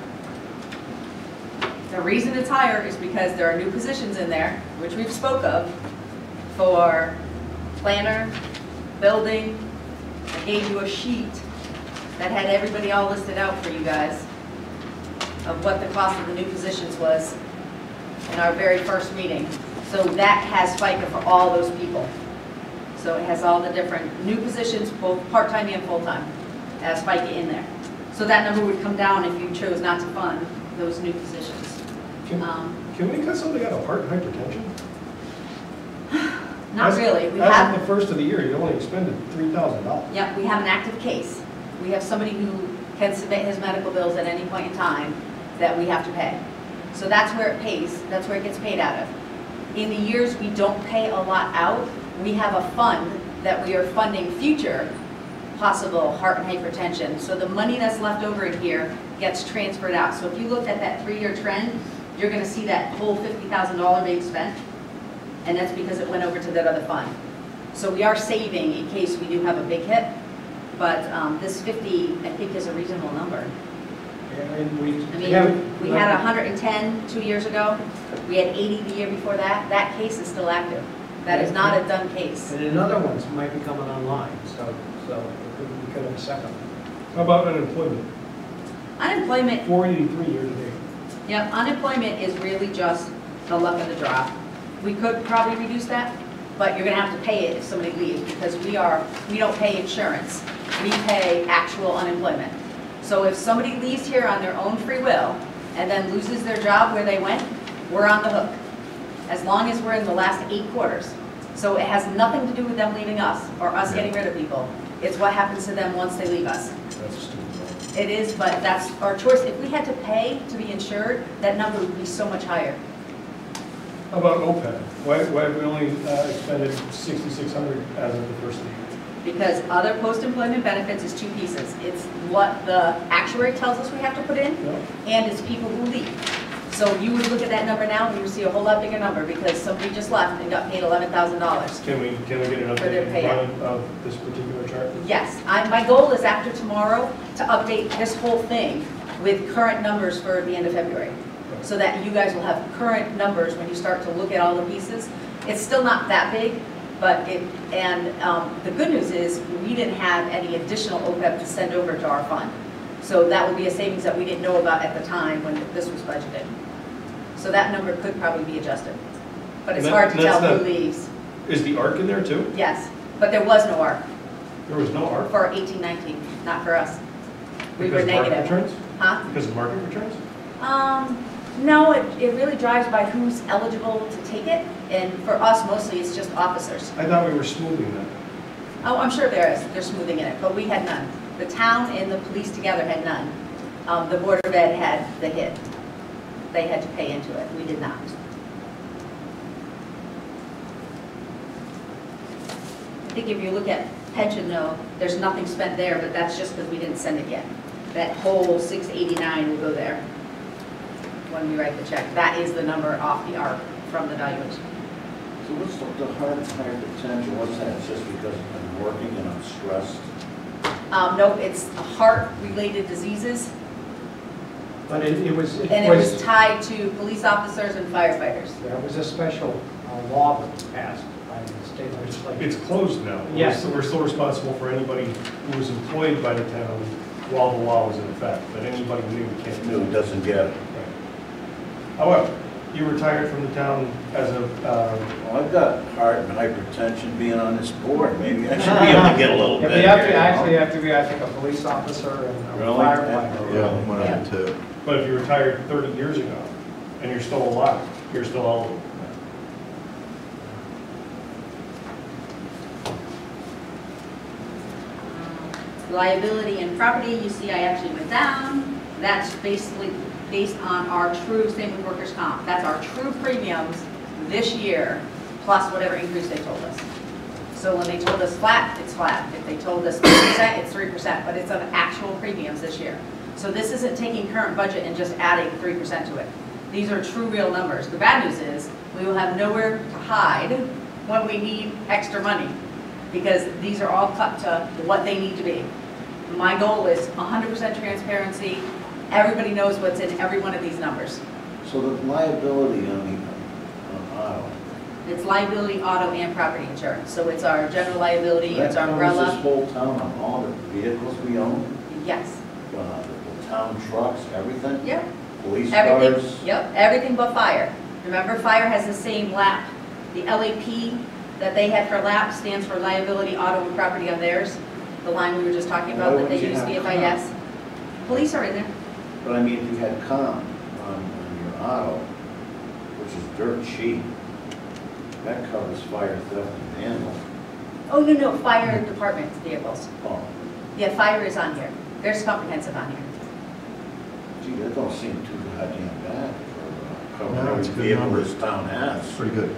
The reason it's higher is because there are new positions in there, which we've spoke of, for planner, building. I gave you a sheet that had everybody all listed out for you guys of what the cost of the new positions was in our very first meeting. So that has FICA for all those people. So it has all the different new positions, both part-time and full-time, as FICA in there. So that number would come down if you chose not to fund those new positions. Can we cut something out of heart and hypertension? Not really. We As have, of the first of the year, you only expended $3,000. yeah, we have an active case. We have somebody who can submit his medical bills at any point in time that we have to pay. So that's where it pays, that's where it gets paid out of. In the years we don't pay a lot out, we have a fund that we are funding future possible heart and hypertension. So the money that's left over in here gets transferred out. So if you looked at that 3-year trend, you're going to see that whole $50,000 being spent. And that's because it went over to that other fund. So we are saving in case we do have a big hit. But this 50, I think, is a reasonable number. And I mean, we had 110 2 years ago. We had 80 the year before that. That case is still active. That is not a done case. And another ones might be coming online, so we could have a second one. How about unemployment? Unemployment, 483 year to date. yeah, unemployment is really just the luck of the draw. We could probably reduce that, but you're gonna have to pay it if somebody leaves, because we don't pay insurance. We pay actual unemployment. So if somebody leaves here on their own free will and then loses their job where they went, we're on the hook, as long as we're in the last 8 quarters. So it has nothing to do with them leaving us or us getting rid of people. It's what happens to them once they leave us. That's a stupid one. It is, but that's our choice. If we had to pay to be insured, that number would be so much higher. How about OPEB? Why have we only expended 6,600 as of the first of the year? Because other post-employment benefits is two pieces. It's what the actuary tells us we have to put in, No? and it's people who leave. So you would look at that number now, and you would see a whole lot bigger number, because somebody just left and got paid $11,000. Can we get an For their updated payout. run of this particular chart? Yes, my goal is after tomorrow to update this whole thing with current numbers for the end of February, so that you guys will have current numbers when you start to look at all the pieces. It's still not that big, but the good news is we didn't have any additional OPEB to send over to our fund. So that will be a savings that we didn't know about at the time when this was budgeted. So that number could probably be adjusted. But it's And hard to tell that's who not- leaves. Is the ARC in there too? Yes, but there was no ARC There was no ARC? for 18-19, not for us. We were Because of market negative. returns? Huh? Because of market returns? No, it really drives by who's eligible to take it, and for us, mostly, it's just officers. I thought we were smoothing that. Oh, I'm sure they're smoothing in it, but we had none. The town and the police together had none. The Board of Ed had the hit. They had to pay into it, we did not. I think if you look at pension though, there's nothing spent there, but that's just because we didn't send it yet. That whole 689 will go there when we write the check. That is the number off the ARC from the valuation. So what's the higher potential, what's that, it's just because I'm working and I'm stressed? No, it's heart-related diseases, But it was tied to police officers and firefighters. there was a special law that was passed by the state legislature. It's closed now. Yes. We're still responsible for anybody who was employed by the town while the law was in effect, but anybody new can't do No, it it. doesn't get it. However, you retired from the town as of, Well, I've got heart and hypertension being on this board, maybe I should be able to get a little Yeah, bit. but you have to, here, you know? actually have to be, I think, a police officer and a Really? firefighter. Yeah, one of the two. but if you retired 30 years ago and you're still alive, you're still eligible. Liability and property, you see I actually went down. That's basically based on our true, same with workers' comp. That's our true premiums this year, plus whatever increase they told us. So when they told us flat, it's flat. If they told us 3%, it's 3%, but it's on actual premiums this year. So this isn't taking current budget and just adding 3% to it. These are true, real numbers. The bad news is, we will have nowhere to hide when we need extra money, because these are all cut to what they need to be. My goal is 100% transparency. Everybody knows what's in every one of these numbers. So the liability on auto. It's liability, auto, and property insurance. So it's our general liability, it's our That covers this umbrella. whole town on all the vehicles we own, Yes. the town trucks, everything? Yep. Police Everything, cars? yep, everything but fire. Remember, fire has the same LAP. The LAP that they had for LAP stands for liability, auto, and property on theirs. The line we were just talking about Why that they wouldn't you use have VFIS. Police are in there. But I mean, if you had comp on your auto, which is dirt cheap, that covers fire, theft, and vandalism. Oh, no, fire department vehicles. Oh, Yeah, fire is on here. There's comprehensive on here. gee, that don't seem too goddamn bad for No, covering it's every a good vehicle number. this town has. Pretty good.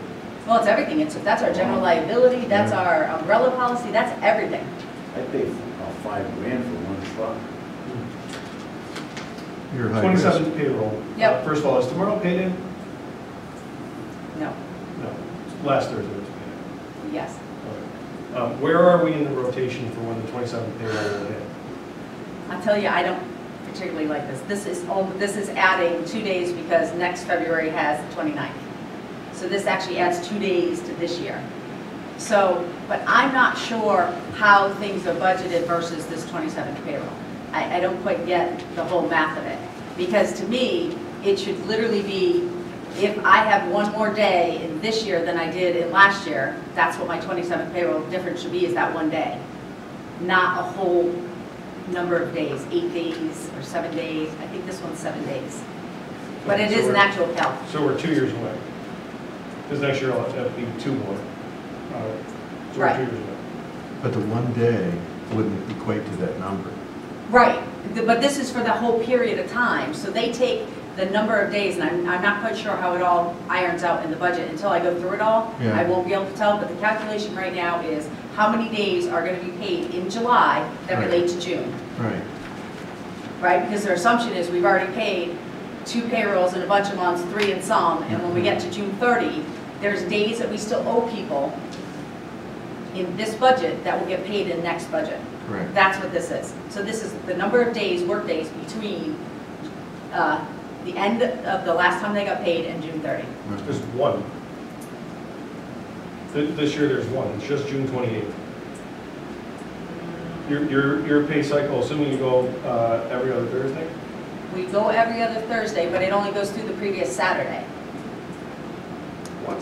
Well, it's everything. That's our general liability, that's Yeah. our umbrella policy, that's everything. I paid about $5,000 for one truck. You're high risk. 27th payroll. Yep. First of all, is tomorrow paid in? No, No, it's last Thursday was paid yes. in. Okay. Where are we in the rotation for when the 27th payroll will hit? I'll tell you, I don't particularly like this. This is adding 2 days because next February has the 29th. So this actually adds 2 days to this year. So, but I'm not sure how things are budgeted versus this 27th payroll. I don't quite get the whole math of it. Because to me, it should literally be, if I have one more day in this year than I did in last year, that's what my 27th payroll difference should be, is that 1 day. Not a whole number of days, 8 days or 7 days. I think this one's 7 days. But it So is an we're- actual calc. So we're 2 years away. Because next year I'll be 2 more. So we're Right. 2 years away. But the 1 day wouldn't equate to that number. Right, but this is for the whole period of time. So they take the number of days, and I'm not quite sure how it all irons out in the budget until I go through it all. Yeah. I won't be able to tell, but the calculation right now is how many days are going to be paid in July that Right. relate to June, Right. right? Because their assumption is we've already paid 2 payrolls in a bunch of months, 3 in some, and when we get to June 30, there's days that we still owe people in this budget that will get paid in the next budget. Correct. That's what this is. So this is the number of days, work days between the end of the last time they got paid and June 30. Just one. This year there's one, it's just June 28th. Your pay cycle, assuming you go every other Thursday? We go every other Thursday, but it only goes through the previous Saturday. What?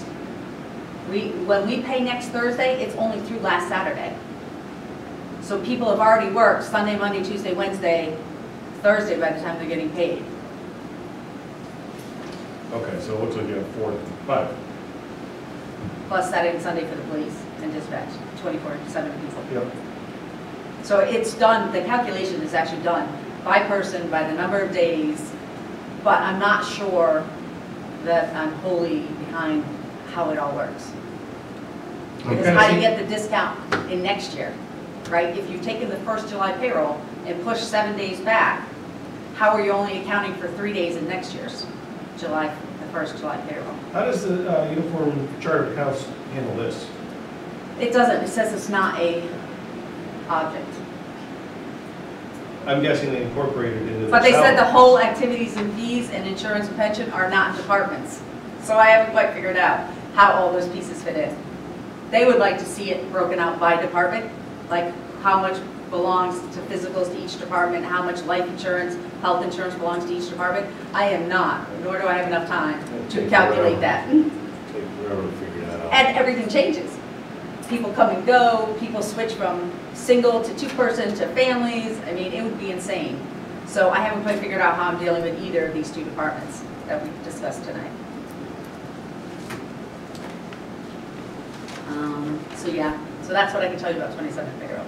When we pay next Thursday, it's only through last Saturday. So people have already worked Sunday, Monday, Tuesday, Wednesday, Thursday by the time they're getting paid. Okay, so it looks like you have 5. Plus Saturday and Sunday for the police and dispatch, 24/7 people. Yep. So it's done, the calculation is actually done by person, by the number of days, but I'm not sure that I'm wholly behind how it all works. Because Okay. how do you get the discount in next year, right? If you've taken the first July payroll and pushed 7 days back, how are you only accounting for 3 days in next year's the first July payroll? How does the Uniform Chart of Accounts handle this? It doesn't, it says it's not a object. I'm guessing they incorporated it into the But they said the salary. whole activities and fees and insurance and pension are not departments. So I haven't quite figured out how all those pieces fit in. They would like to see it broken out by department, like how much belongs to physicals to each department, how much life insurance, health insurance belongs to each department. I am not, nor do I have enough time to calculate that. Take forever to figure that out. And everything changes. People come and go, people switch from single to 2-person to families. I mean, it would be insane. So I haven't quite figured out how I'm dealing with either of these 2 departments that we've discussed tonight. So yeah, so that's what I can tell you about 27 payroll.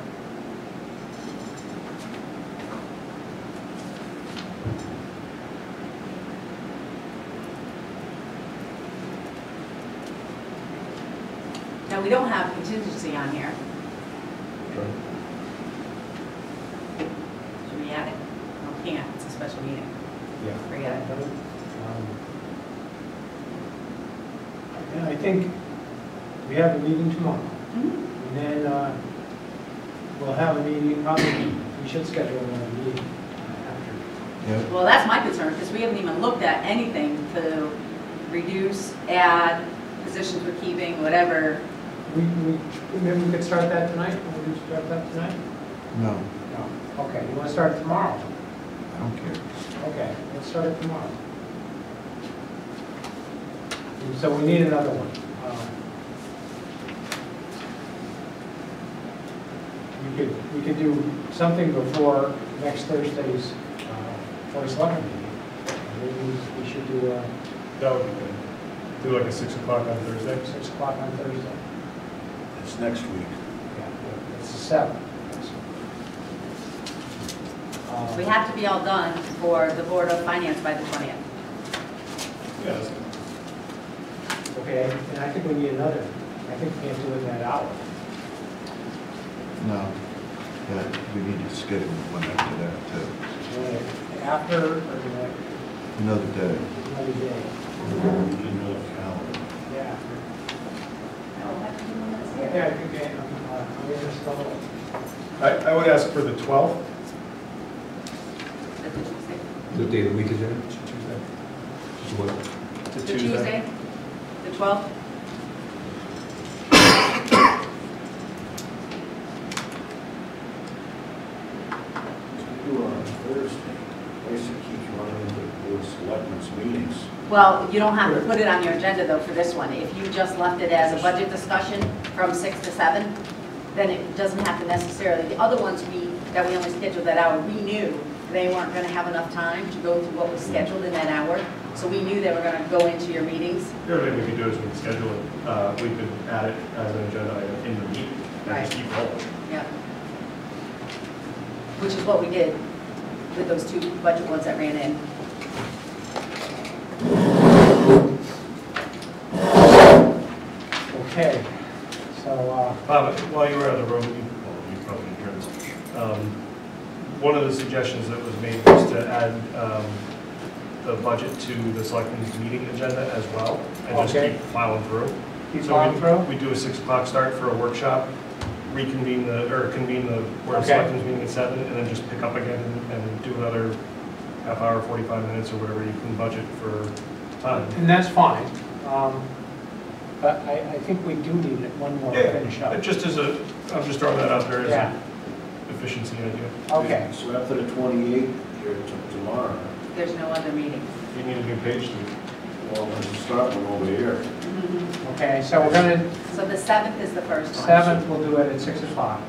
Now, we don't have contingency on here. Should we add it? No, can't, it's a special meeting. Yeah. Forget it. And I think we have a meeting tomorrow. Mhm. And then we'll have a meeting, probably, we should schedule another meeting after. Yep. Well, that's my concern, because we haven't even looked at anything to reduce, add, positions we're keeping, whatever. Maybe we could start that tonight? Will we start that tonight? No, No. Okay, you want to start it tomorrow? I don't care. Okay, let's start it tomorrow. So we need another one. We could do something before next Thursday's first selectment meeting. Maybe we should do That would be good. Do like a 6 o'clock on Thursday? 6 o'clock on Thursday. It's next week. Yeah, it's the 7th. We have to be all done for the Board of Finance by the 20th. Yeah, that's good. Okay, and I think we need another. I think we can't do it in that hour. No, but we need to schedule one after that too. After or Another day. another day? We need another calendar. Yeah. Yeah. Yeah, I think I'm going to start. I would ask for the 12th. What day of the week is that? Tuesday. What? To The Tuesday, the 12th? Do it on Thursday. Lisa keeps running into board selectmen's meetings. Well, you don't have to put it on your agenda though for this one. If you just left it as a budget discussion from 6 to 7, then it doesn't have to necessarily. The other ones that we only scheduled that hour, we knew they weren't going to have enough time to go through what was scheduled in that hour. So we knew they were going to go into your meetings. The other thing we could do is we could schedule it, we could add it as an agenda item in the meeting and just keep rolling. Yeah. Which is what we did with those 2 budget ones that ran in. Okay, so, Bob, while you were on the road, you probably didn't hear this. One of the suggestions that was made was to add the budget to the selectmen's meeting agenda as well, and just Okay. keep plowing through. keep So on through? we do a 6 o'clock start for a workshop, convene the Board of Okay. Selectmen's meeting at 7, and then just pick up again and do another half hour, 45 minutes, or whatever you can budget for time. And that's fine. But I think we do need one more Yeah, finish up. it just as I'm just throwing that out there as Yeah, an efficiency idea. okay. So after the 28th, here tomorrow, There's no other meeting. You need a new page to well, let's start one over here. Okay, so we're gonna, So the 7th is the first one. 7th, we'll do it at 6 o'clock.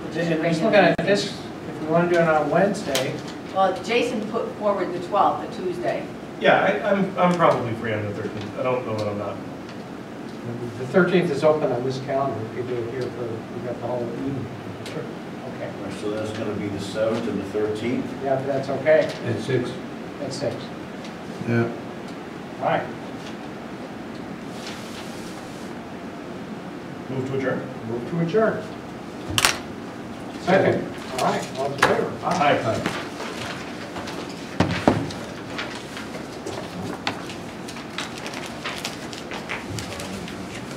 And just looking at this, if we want to do it on Wednesday, Well, Jason put forward the 12th, the Tuesday. Yeah, I'm probably free on the 13th. I don't know that I'm not. the 13th is open on this calendar. We could do it here for, we got the whole evening. Sure. Okay, All right, so that's gonna be the 7th and the 13th. yeah, if that's okay, At 6. at 6. Yeah. All right, Move to adjourn. move to adjourn. Second, all right, all in favor? Aye.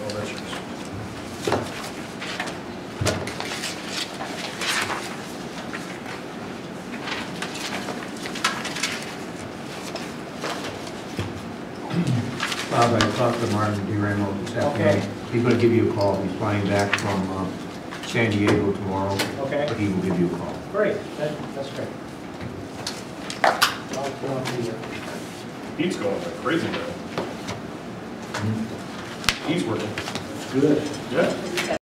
Oh, that's yours. Bob, I talked to Martin DeRamo this Okay. afternoon. He's gonna give you a call. He's flying back from San Diego tomorrow. Okay. But he will give you a call. Great, that's great. I'll go on to you. He's going like crazy now. He's working. Good. Yeah.